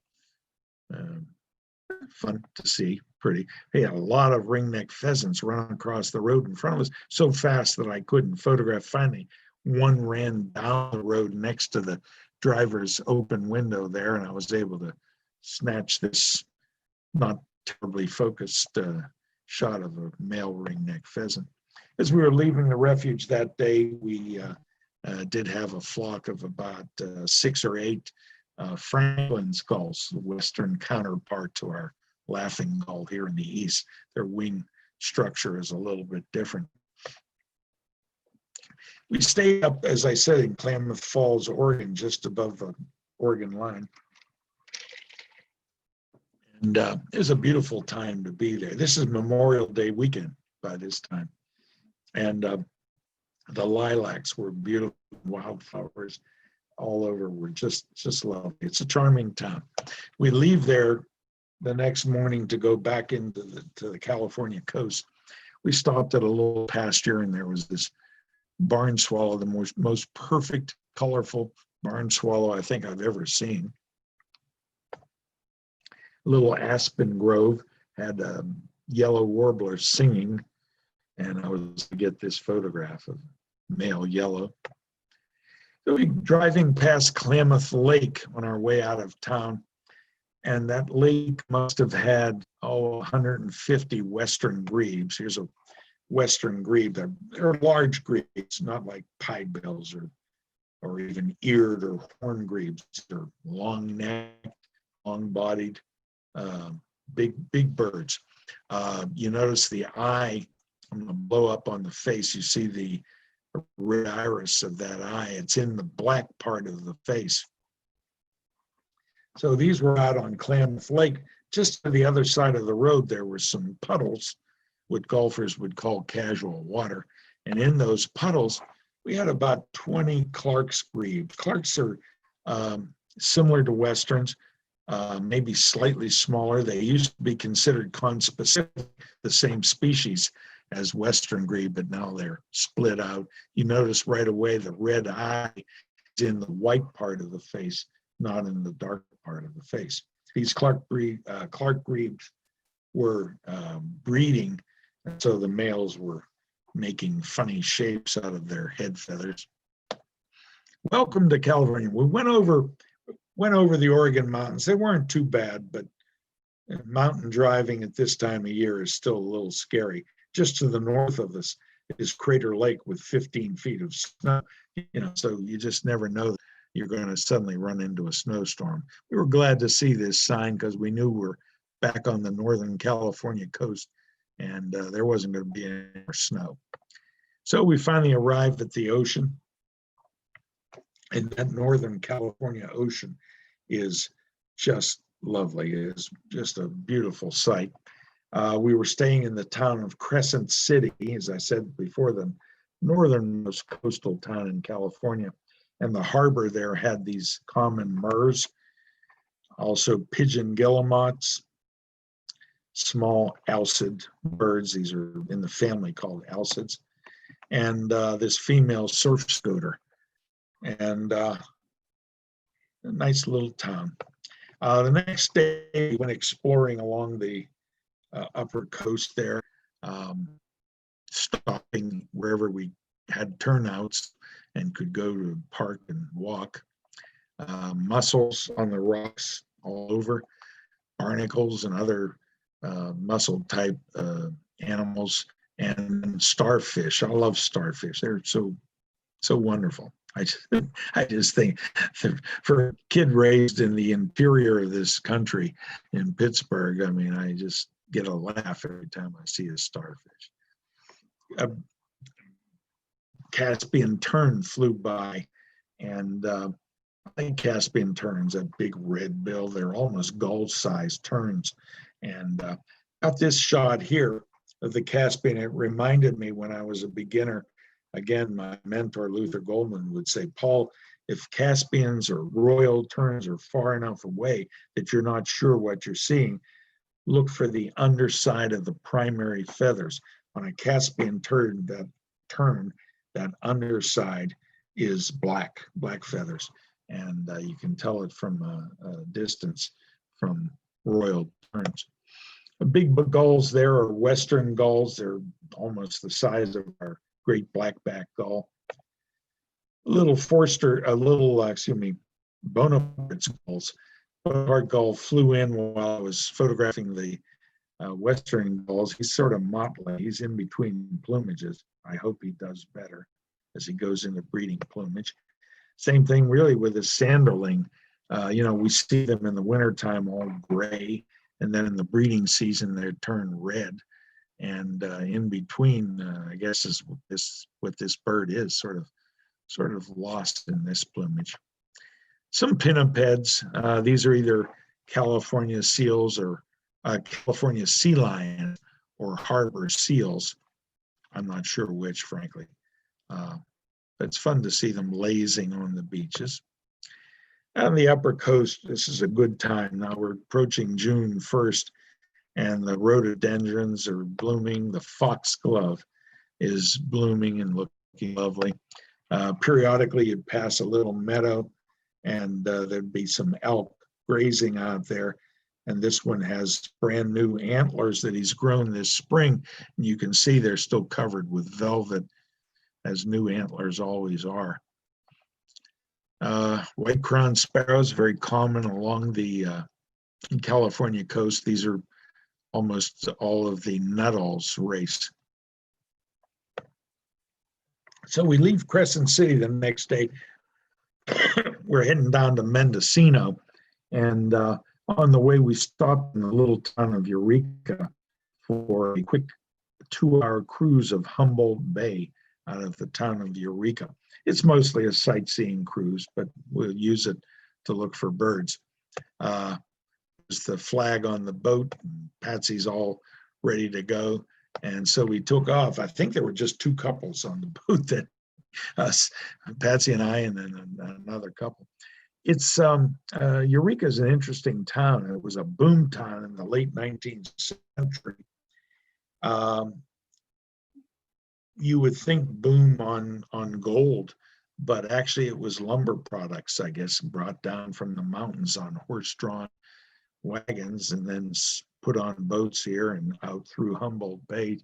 fun to see, pretty. They had a lot of ringneck pheasants running across the road in front of us so fast that I couldn't photograph. Finally, one ran down the road next to the driver's open window there, and I was able to snatch this not terribly focused shot of a male ringneck pheasant. As we were leaving the refuge that day, we did have a flock of about 6 or 8 Franklin's gulls, the western counterpart to our laughing gull here in the east. Their wing structure is a little bit different. We stayed up, as I said, in Klamath Falls, Oregon, just above the Oregon line. And it was a beautiful time to be there. This is Memorial Day weekend by this time. And the lilacs were beautiful, wildflowers all over were just lovely. It's a charming town. We leave there the next morning to go back into the California coast. We stopped at a little pasture, and there was this barn swallow, the most perfect, colorful barn swallow I think I've ever seen. Little aspen grove had a yellow warbler singing, and I was to get this photograph of male yellow. So we driving past Klamath Lake on our way out of town, and that lake must have had 150 western grebes. Here's a western grebe. They're large grebes, not like piebells or even eared or horn grebes. They're long-necked, long-bodied, big birds. You notice the eye. I'm going to blow up on the face. You see the red iris of that eye. It's in the black part of the face. So these were out on Klamath Lake. Just to the other side of the road, there were some puddles, what golfers would call casual water. And in those puddles, we had about 20 Clark's grebes. Clark's are similar to westerns, maybe slightly smaller. They used to be considered conspecific, the same species as western grebe, but now they're split out. You notice right away the red eye is in the white part of the face, not in the dark part of the face. these Clark grebes were breeding, and so the males were making funny shapes out of their head feathers. Welcome to California. We went over the Oregon mountains. They weren't too bad, but mountain driving at this time of year is still a little scary. Just to the north of us is Crater Lake with 15 feet of snow. So you just never know you're going to suddenly run into a snowstorm. We were glad to see this sign because we knew we're back on the Northern California coast, and there wasn't going to be any more snow. So we finally arrived at the ocean, and that Northern California ocean is just lovely. It is just a beautiful sight. We were staying in the town of Crescent City, as I said before, the northernmost coastal town in California. And the harbor there had these common murres, also pigeon guillemots, small alcid birds. These are in the family called alcids. And this female surf scooter. And a nice little town. The next day, we went exploring along the upper coast there, stopping wherever we had turnouts and could go to park and walk. Mussels on the rocks all over, barnacles and other mussel type animals, and starfish. I love starfish. They're so wonderful. I just think for a kid raised in the interior of this country in Pittsburgh, I mean, I just get a laugh every time I see a starfish. A Caspian tern flew by, and I think Caspian terns, that big red bill, they're almost gull-sized terns. And got this shot here of the Caspian. It reminded me when I was a beginner. Again, my mentor, Luther Goldman, would say, Paul, if Caspians or royal terns are far enough away that you're not sure what you're seeing, look for the underside of the primary feathers. On a Caspian tern, that underside is black feathers. And you can tell it from a distance from royal terns. The big gulls there are western gulls. They're almost the size of our great blackback gull. Bonaparte's gulls. Bonaparte gull flew in while I was photographing the western gulls. He's sort of motley. He's in between plumages. I hope he does better as he goes into breeding plumage. Same thing really with the sanderling. We see them in the wintertime all gray, and then in the breeding season they turn red. And in between, I guess is what this bird is, sort of lost in this plumage. Some pinnipeds. These are either California seals or California sea lions or harbor seals. I'm not sure which, frankly. But it's fun to see them lazing on the beaches. On the upper coast, this is a good time. Now we're approaching June 1st, and the rhododendrons are blooming. The foxglove is blooming and looking lovely. Periodically, you'd pass a little meadow, and there'd be some elk grazing out there. And this one has brand new antlers that he's grown this spring. And you can see they're still covered with velvet, as new antlers always are. White-crowned sparrows, very common along the California coast. These are almost all of the Nuttall's race. So we leave Crescent City the next day. We're heading down to Mendocino, and on the way we stopped in the little town of Eureka for a quick 2-hour cruise of Humboldt Bay out of the town of Eureka. It's mostly a sightseeing cruise, but we'll use it to look for birds. There's the flag on the boat, and Patsy's all ready to go. And so we took off. I think there were just 2 couples on the boat, that us, Patsy and I, and then another couple. It's Eureka is an interesting town. It was a boom town in the late 19th century. You would think boom on gold, but actually it was lumber products, I guess, brought down from the mountains on horse-drawn wagons and then put on boats here and out through Humboldt Bay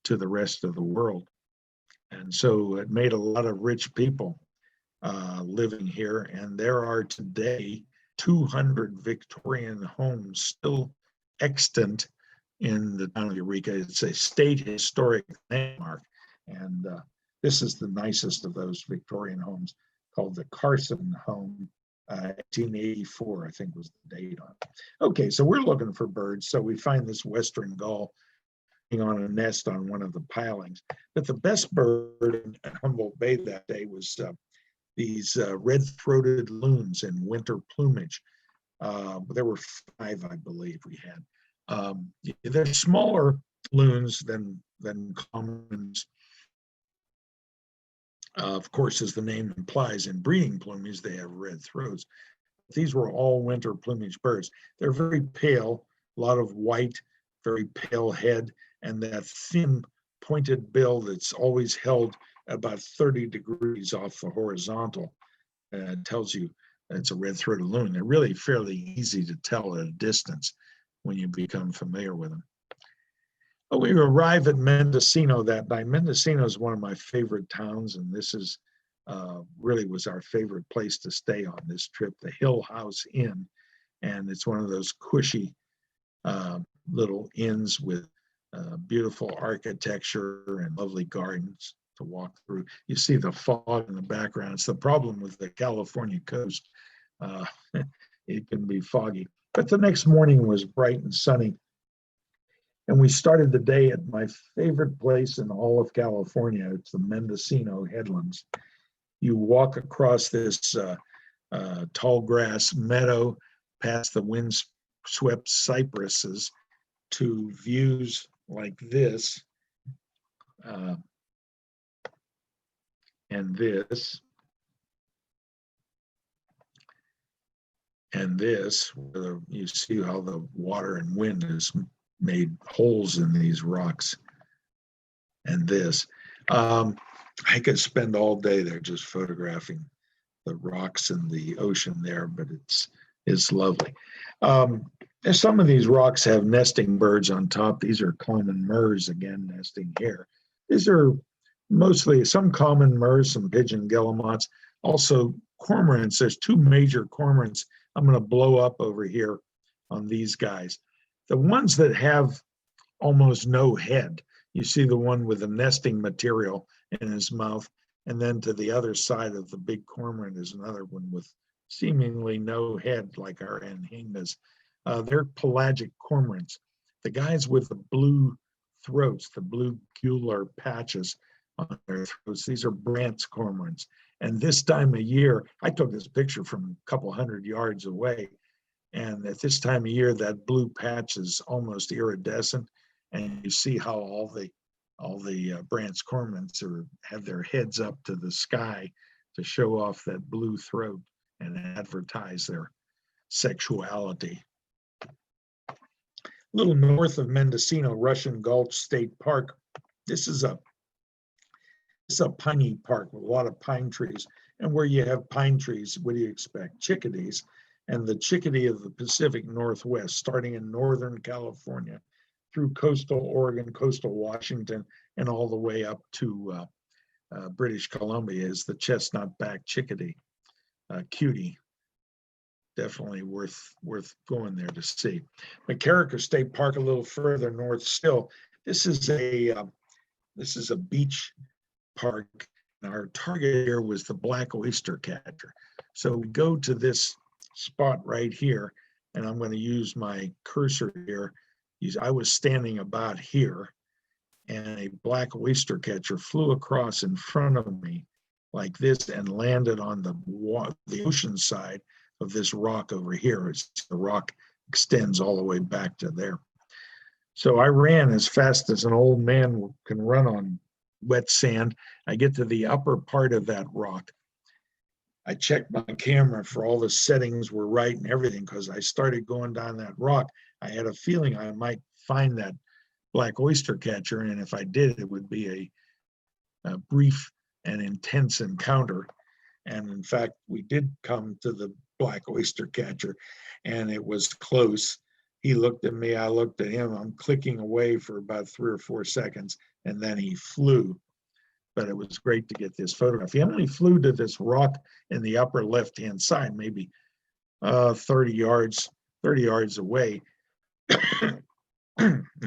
to the rest of the world. And so it made a lot of rich people living here. And there are today 200 Victorian homes still extant in the town of Eureka. It's a state historic landmark. And this is the nicest of those Victorian homes, called the Carson home. 1884, I think, was the date on it. Okay, so we're looking for birds. So we find this western gull on a nest on one of the pilings. But the best bird in Humboldt Bay that day was these red-throated loons in winter plumage. There were 5, I believe, we had. They're smaller loons than commons. Of course, as the name implies, in breeding plumage, they have red throats. These were all winter plumage birds. They're very pale, a lot of white, very pale head, and that thin pointed bill that's always held about 30 degrees off the horizontal. Tells you it's a red-throated loon. They're really fairly easy to tell at a distance when you become familiar with them. But we arrive at Mendocino that night. Mendocino is one of my favorite towns, and this is really was our favorite place to stay on this trip, the Hill House Inn. And it's one of those cushy little inns with beautiful architecture and lovely gardens to walk through. You see the fog in the background. It's the problem with the California coast. It can be foggy. But the next morning was bright and sunny. And we started the day at my favorite place in all of California. It's the Mendocino Headlands. You walk across this tall grass meadow past the windswept cypresses to views like this and this and this, where you see how the water and wind has made holes in these rocks, and this. I could spend all day there just photographing the rocks and the ocean there, but it's lovely. Some of these rocks have nesting birds on top. These are common murres, again, nesting here. These are mostly some common murres, some pigeon guillemots, also cormorants. There's 2 major cormorants I'm going to blow up over here on these guys. The ones that have almost no head, you see the one with the nesting material in his mouth, and then to the other side of the big cormorant is another one with seemingly no head, like our anhingas. They're pelagic cormorants. The guys with the blue throats, the blue gular patches on their throats, these are Brandt's cormorants. And this time of year, I took this picture from a couple hundred yards away, and at this time of year, that blue patch is almost iridescent, and you see how all the Brandt's cormorants have their heads up to the sky to show off that blue throat and advertise their sexuality. A little north of Mendocino, Russian Gulch State Park. This is a piney park with a lot of pine trees. And where you have pine trees, what do you expect? Chickadees. And the chickadee of the Pacific Northwest, starting in Northern California, through coastal Oregon, coastal Washington, and all the way up to British Columbia, is the chestnut-backed chickadee. Cutie. Definitely worth going there to see. McCarricker State Park, a little further north still. This is a beach park. Our target here was the black oyster catcher. So we go to this spot right here, and I'm going to use my cursor here. I was standing about here, and a black oyster catcher flew across in front of me like this and landed on the ocean side of this rock over here. The rock extends all the way back to there. So I ran as fast as an old man can run on wet sand. I get to the upper part of that rock. I checked my camera for all the settings were right and everything, because I started going down that rock. I had a feeling I might find that black oyster catcher, and if I did, it would be a brief and intense encounter. And in fact, we did come to the black oyster catcher, and it was close. He looked at me, I looked at him. I'm clicking away for about 3 or 4 seconds, and then he flew. But it was great to get this photograph. He only flew to this rock in the upper left-hand side, maybe 30 yards away.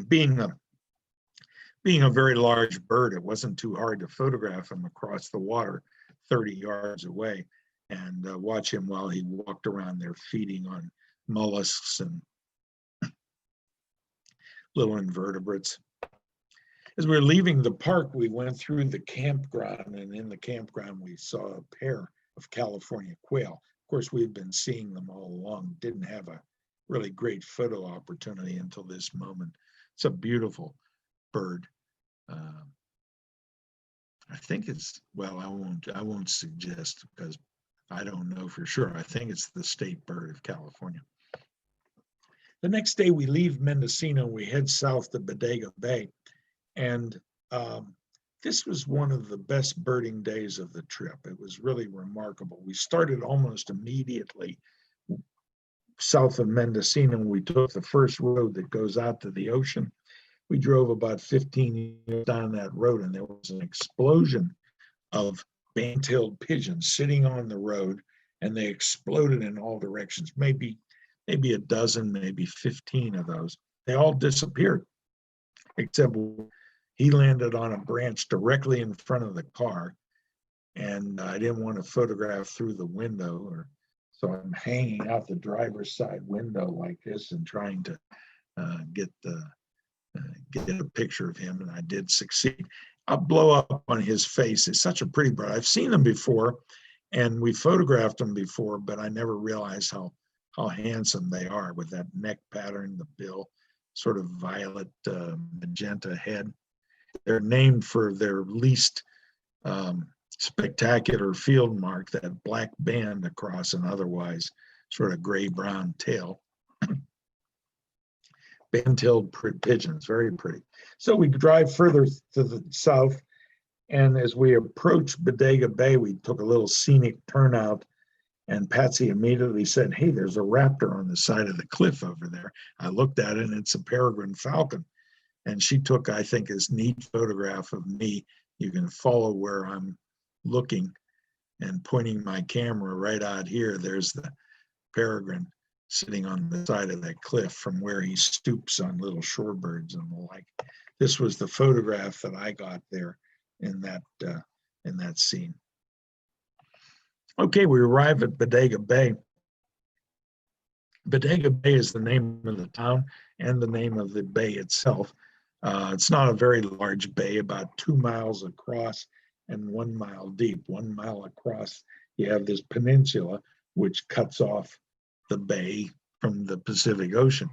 being a very large bird, it wasn't too hard to photograph him across the water 30 yards away and watch him while he walked around there feeding on mollusks and little invertebrates. As we were leaving the park, we went through the campground, and in the campground, we saw a pair of California quail. Of course, we had been seeing them all along, didn't have a really great photo opportunity until this moment. It's a beautiful bird. I think it's, well, I won't suggest because I don't know for sure. I think it's the state bird of California. The next day we leave Mendocino, we head south to Bodega Bay. And this was one of the best birding days of the trip. It was really remarkable. We started almost immediately south of Mendocino. We took the first road that goes out to the ocean. We drove about 15 years down that road, and there was an explosion of band-tailed pigeons sitting on the road, and they exploded in all directions. Maybe a dozen, maybe 15 of those. They all disappeared, except he landed on a branch directly in front of the car, and I didn't want to photograph through the window, so I'm hanging out the driver's side window like this and trying to get a picture of him, and I did succeed. I'll blow up on his face. It's such a pretty bird. I've seen them before, and we photographed them before, but I never realized how handsome they are with that neck pattern, the bill, sort of violet magenta head. They're named for their least spectacular field mark, that black band across an otherwise sort of gray-brown tail. Band-tailed pigeons, very pretty. So we drive further to the south, and as we approached Bodega Bay, we took a little scenic turnout, and Patsy immediately said, "Hey, there's a raptor on the side of the cliff over there." I looked at it, and it's a peregrine falcon. And she took, I think, this neat photograph of me. You can follow where I'm looking and pointing my camera right out here. There's the peregrine sitting on the side of that cliff from where he stoops on little shorebirds and the like. This was the photograph that I got there in that scene. Okay, we arrive at Bodega Bay. Bodega Bay is the name of the town and the name of the bay itself. It's not a very large bay, about 2 miles across and 1 mile deep. 1 mile across, you have this peninsula which cuts off the bay from the Pacific Ocean,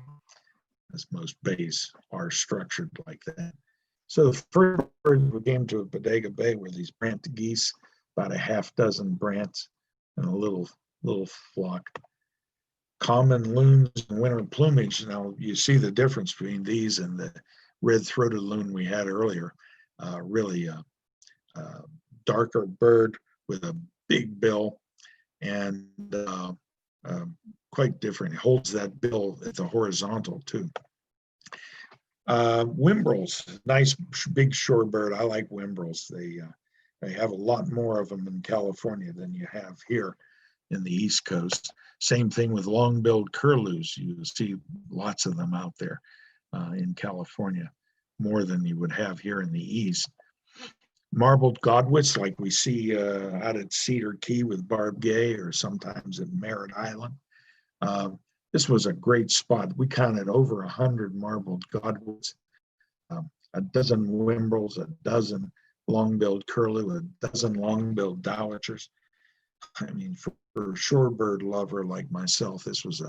as most bays are structured like that. So the first birds we came to at Bodega Bay were these brant geese, about a half dozen brants and a little flock. Common loons and winter plumage. Now you see the difference between these and the red-throated loon we had earlier. Really a darker bird with a big bill and quite different. It holds that bill at the horizontal too. Whimbrels, nice big shorebird. I like whimbrels. They have a lot more of them in California than you have here in the East Coast. Same thing with long-billed curlews. You see lots of them out there in California, more than you would have here in the East. Marbled godwits, like we see out at Cedar Key with Barb Gay, or sometimes at Merritt Island. This was a great spot. We counted over 100 marbled godwits, a dozen whimbrels, a dozen long-billed curlew, a dozen long-billed dowitchers. I mean, for a shorebird lover like myself, this was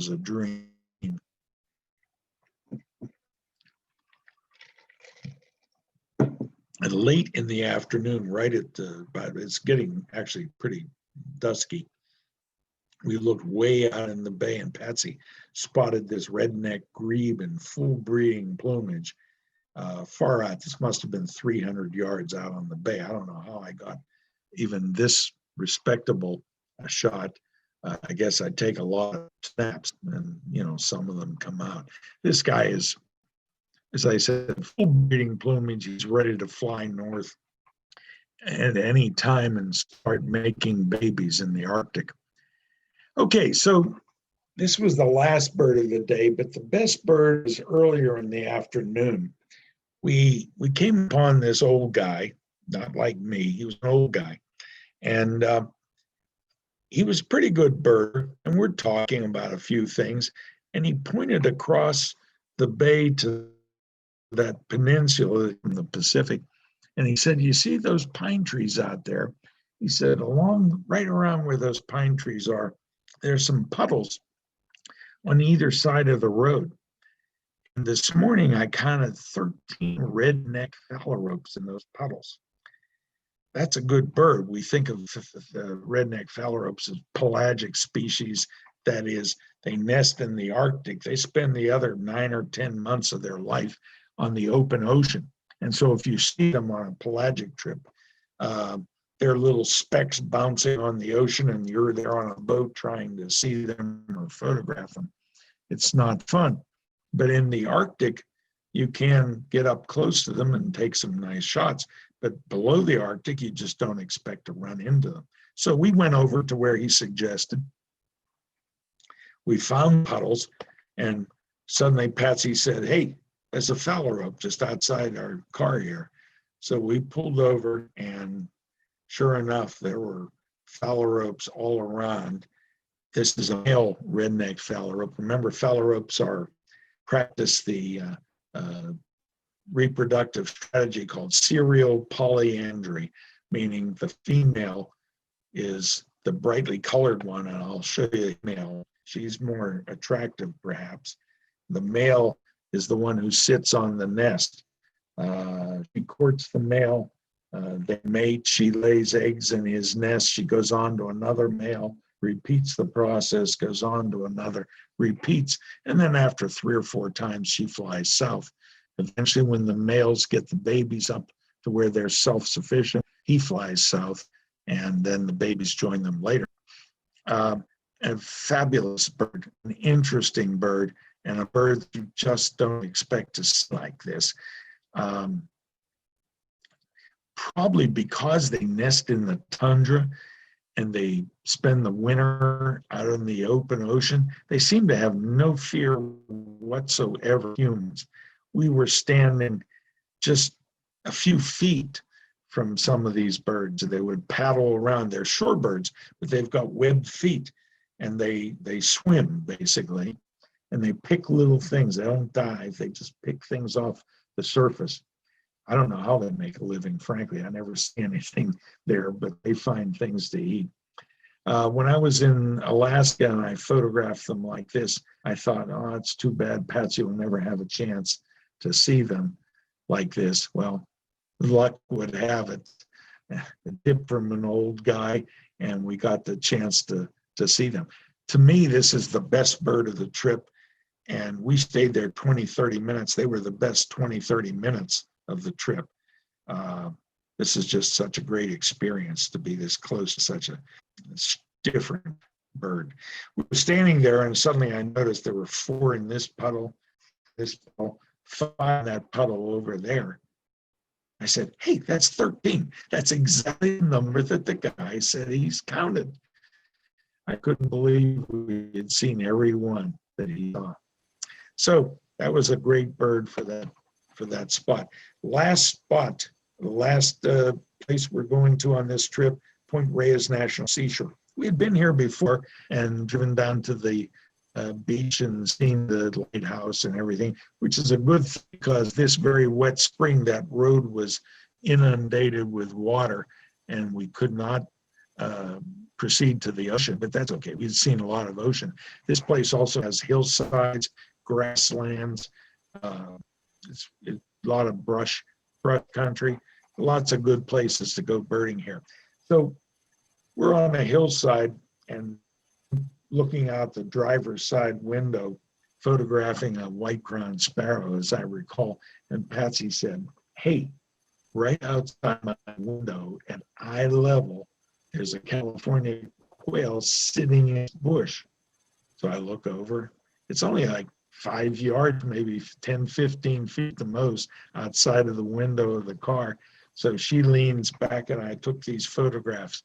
a dream. And late in the afternoon, right at but it's getting actually pretty dusky, we looked way out in the bay, and Patsy spotted this redneck grebe in full breeding plumage far out. This must have been 300 yards out on the bay. I don't know how I got even this respectable shot I guess I take a lot of snaps, and some of them come out. This guy is, as I said, full breeding plumage. He's ready to fly north at any time and start making babies in the Arctic. Okay, so this was the last bird of the day, but the best bird was earlier in the afternoon. We came upon this old guy, not like me. He was an old guy, and he was a pretty good bird. And we're talking about a few things, and he pointed across the bay to that peninsula in the Pacific, and he said, "You see those pine trees out there?" He said, right around where those pine trees are, there's some puddles on either side of the road. And this morning, I counted 13 redneck phalaropes in those puddles. That's a good bird. We think of the redneck phalaropes as pelagic species. That is, they nest in the Arctic. They spend the other 9 or 10 months of their life on the open ocean. And so if you see them on a pelagic trip, they're little specks bouncing on the ocean, and you're there on a boat trying to see them or photograph them. It's not fun. But in the Arctic, you can get up close to them and take some nice shots. But below the Arctic, you just don't expect to run into them. So we went over to where he suggested. We found puddles, and suddenly Patsy said, "Hey, there's a phalarope just outside our car here." So we pulled over, and sure enough, there were phalaropes all around. This is a male redneck phalarope. Remember, phalaropes practice the reproductive strategy called serial polyandry, meaning the female is the brightly colored one, and I'll show you the male. She's more attractive, perhaps. The male is the one who sits on the nest. She courts the male. They mate. She lays eggs in his nest. She goes on to another male, repeats the process, goes on to another, repeats, and then after 3 or 4 times, she flies south. Eventually, when the males get the babies up to where they're self-sufficient, he flies south, and then the babies join them later. A fabulous bird, an interesting bird, and a bird that you just don't expect to see like this. Probably because they nest in the tundra and they spend the winter out in the open ocean, they seem to have no fear whatsoever of humans. We were standing just a few feet from some of these birds. They would paddle around. They're shorebirds, but they've got webbed feet, and they swim, basically, and they pick little things. They don't dive. They just pick things off the surface. I don't know how they make a living, frankly. I never see anything there, but they find things to eat. When I was in Alaska and I photographed them like this, I thought, oh, it's too bad Patsy will never have a chance to see them like this. Well, luck would have it. A tip from an old guy, and we got the chance to see them. To me, this is the best bird of the trip, and we stayed there 20, 30 minutes. They were the best 20, 30 minutes of the trip. This is just such a great experience to be this close to such a different bird. We were standing there, and suddenly I noticed there were 4 in this puddle, 5 in that puddle over there. I said, "Hey, that's 13. That's exactly the number that the guy said he's counted." I couldn't believe we had seen every one that he saw. So that was a great bird for that spot. Last spot, the last place we're going to on this trip, Point Reyes National Seashore. We had been here before and driven down to the beach and seen the lighthouse and everything, which is a good thing because this very wet spring, that road was inundated with water and we could not proceed to the ocean, but that's okay. We've seen a lot of ocean. This place also has hillsides, grasslands, it's a lot of brush country, lots of good places to go birding here. So we're on a hillside and looking out the driver's side window, photographing a white-crowned sparrow, as I recall. And Patsy said, "Hey, right outside my window at eye level, there's a California quail sitting in a bush. So I look over. It's only like 5 yards, maybe 10, 15 feet the most outside of the window of the car. So she leans back and I took these photographs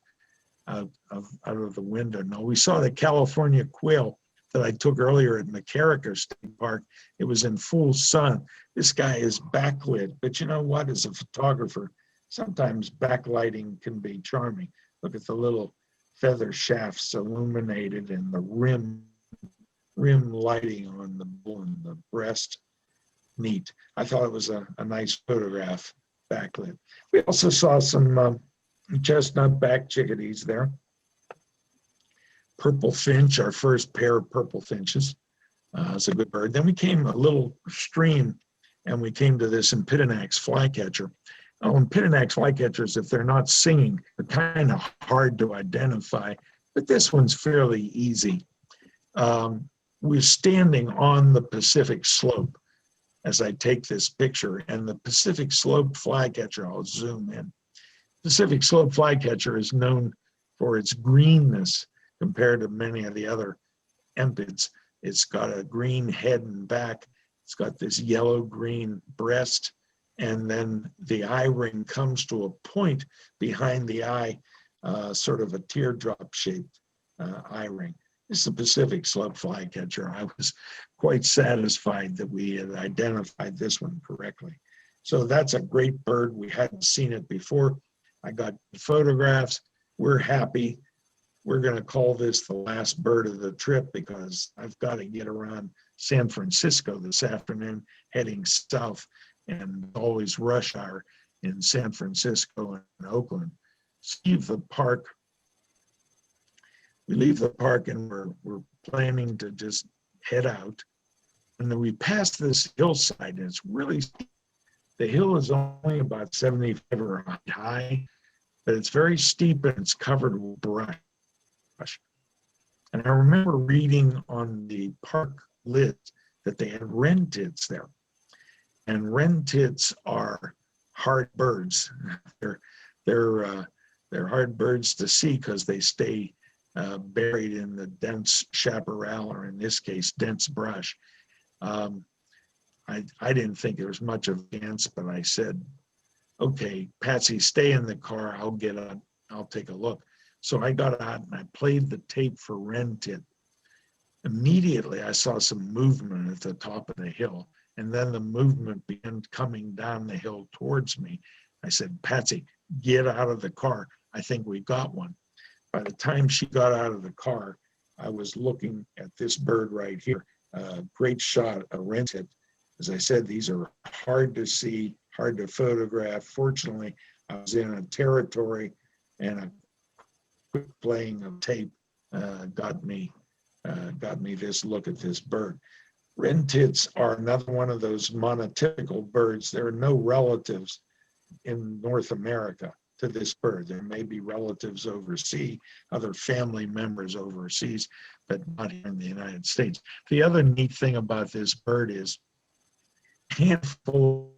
out of the window. Now we saw the California quail that I took earlier at McCarricker State Park. It was in full sun. This guy is backlit, but you know what? As a photographer, sometimes backlighting can be charming. Look at the little feather shafts illuminated and the rim lighting on the bull and the breast. Neat. I thought it was a nice photograph, backlit. We also saw some chestnut back chickadees there. Purple finch, our first pair of purple finches. It's a good bird. Then we came a little stream and we came to this Impidinax flycatcher. Oh, Impidinax flycatchers, if they're not singing, they're kind of hard to identify, but this one's fairly easy. We're standing on the Pacific slope as I take this picture, and the Pacific slope flycatcher, I'll zoom in. Pacific slope flycatcher is known for its greenness compared to many of the other empids. It's got a green head and back. It's got this yellow-green breast, and then the eye ring comes to a point behind the eye, sort of a teardrop-shaped eye ring. This is a Pacific slope flycatcher. I was quite satisfied that we had identified this one correctly. So that's a great bird. We hadn't seen it before. I got photographs. We're happy. We're going to call this the last bird of the trip because I've got to get around San Francisco this afternoon, heading south, and always rush hour in San Francisco and Oakland. Leave the park. We leave the park and we're planning to just head out. And then we pass this hillside, and it's really steep. The hill is only about 75 or high, but it's very steep and it's covered with brush. And I remember reading on the park list that they had wren tits there. And wren tits are hard birds. They're hard birds to see because they stay buried in the dense chaparral, or in this case, dense brush. I didn't think there was much of a chance, but I said, okay, Patsy, stay in the car. I'll get out. I'll take a look. So I got out and I played the tape for wren tit. Immediately, I saw some movement at the top of the hill, and then the movement began coming down the hill towards me. I said, Patsy, get out of the car. I think we got one. By the time she got out of the car, I was looking at this bird right here. Great shot, a wren tit. As I said, these are hard to see, hard to photograph. Fortunately, I was in a territory, and a quick playing of tape got me this look at this bird. Wren tits are another one of those monotypical birds. There are no relatives in North America to this bird. There may be relatives overseas, other family members overseas, but not here in the United States. The other neat thing about this bird is a handful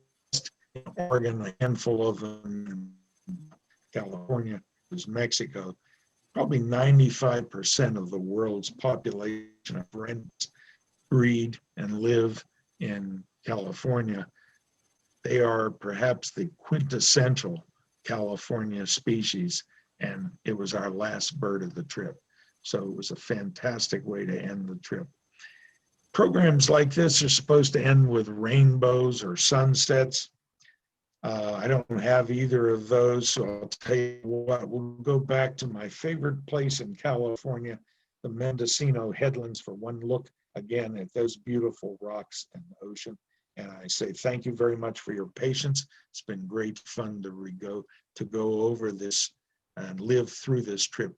in Oregon, a handful of them in California, there's Mexico. Probably 95% of the world's population of wrens breed and live in California. They are perhaps the quintessential California species, and it was our last bird of the trip. So it was a fantastic way to end the trip. Programs like this are supposed to end with rainbows or sunsets. I don't have either of those, so I'll tell you what, we'll go back to my favorite place in California, the Mendocino Headlands, for one look again at those beautiful rocks and the ocean. And I say thank you very much for your patience. It's been great fun to go over this and live through this trip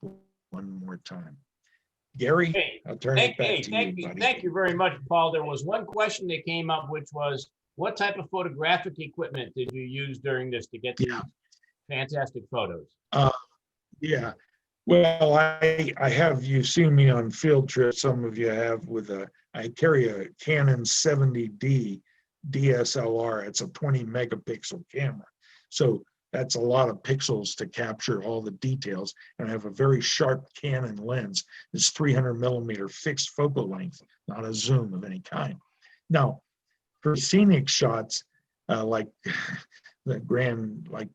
one more time. Gary, Hey, I'll turn it back to you, buddy. Thank you very much, Paul. There was one question that came up, which was, what type of photographic equipment did you use during this to get these fantastic photos? Yeah. Well, I have, you've seen me on field trips, some of you have, I carry a Canon 70D DSLR. It's a 20 megapixel camera. So that's a lot of pixels to capture all the details. And I have a very sharp Canon lens. It's 300 millimeter fixed focal length, not a zoom of any kind. Now, for scenic shots, like the grand, like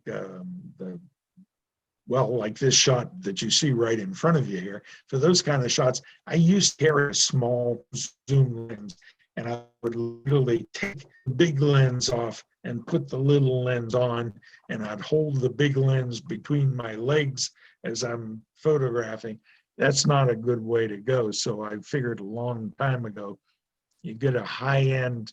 like this shot that you see right in front of you here, for those kind of shots, I used to carry a small zoom lens, and I would literally take the big lens off and put the little lens on, and I'd hold the big lens between my legs as I'm photographing. That's not a good way to go. So I figured a long time ago, you get a high-end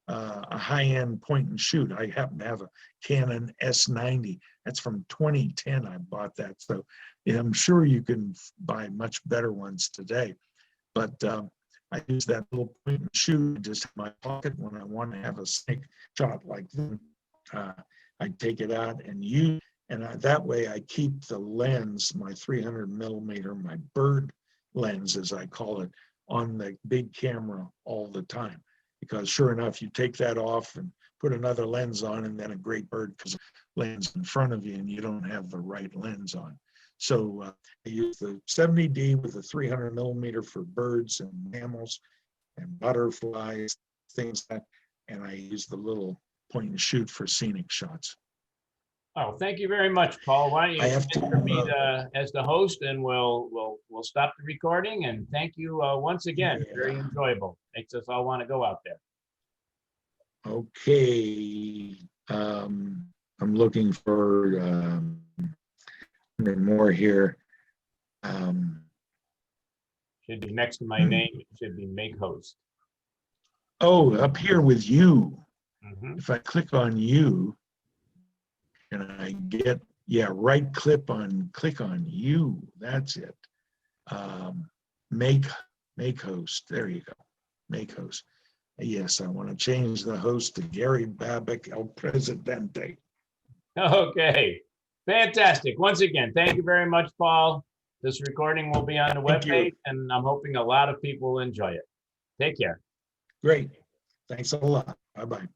point and shoot. I happen to have a Canon S90. That's from 2010. I bought that. So yeah, I'm sure you can buy much better ones today. But I use that little point and shoot just in my pocket when I want to have a snake shot like that. I take it out and use, and that way I keep the lens, my 300 millimeter, my bird lens, as I call it, on the big camera all the time. Because sure enough, you take that off and put another lens on, and then a great bird because lens in front of you and you don't have the right lens on. So I use the 70D with the 300 millimeter for birds and mammals and butterflies, things like that. And I use the little point and shoot for scenic shots. Oh, thank you very much, Paul. Why don't I you have to enter me as the host, and we'll stop the recording. And thank you once again. Yeah. Very enjoyable. Makes us all want to go out there. Okay. I'm looking for more here. Should be next to my name. It should be make host. Oh, up here with you. Mhm. If I click on you, and I get, yeah, right click on you. That's it. Make host. There you go. Make host. Yes, I want to change the host to Gary Babick, El Presidente. Okay, fantastic. Once again, thank you very much, Paul. This recording will be on the Thank you. webpage, and I'm hoping a lot of people will enjoy it. Take care. Great. Thanks a lot. Bye-bye.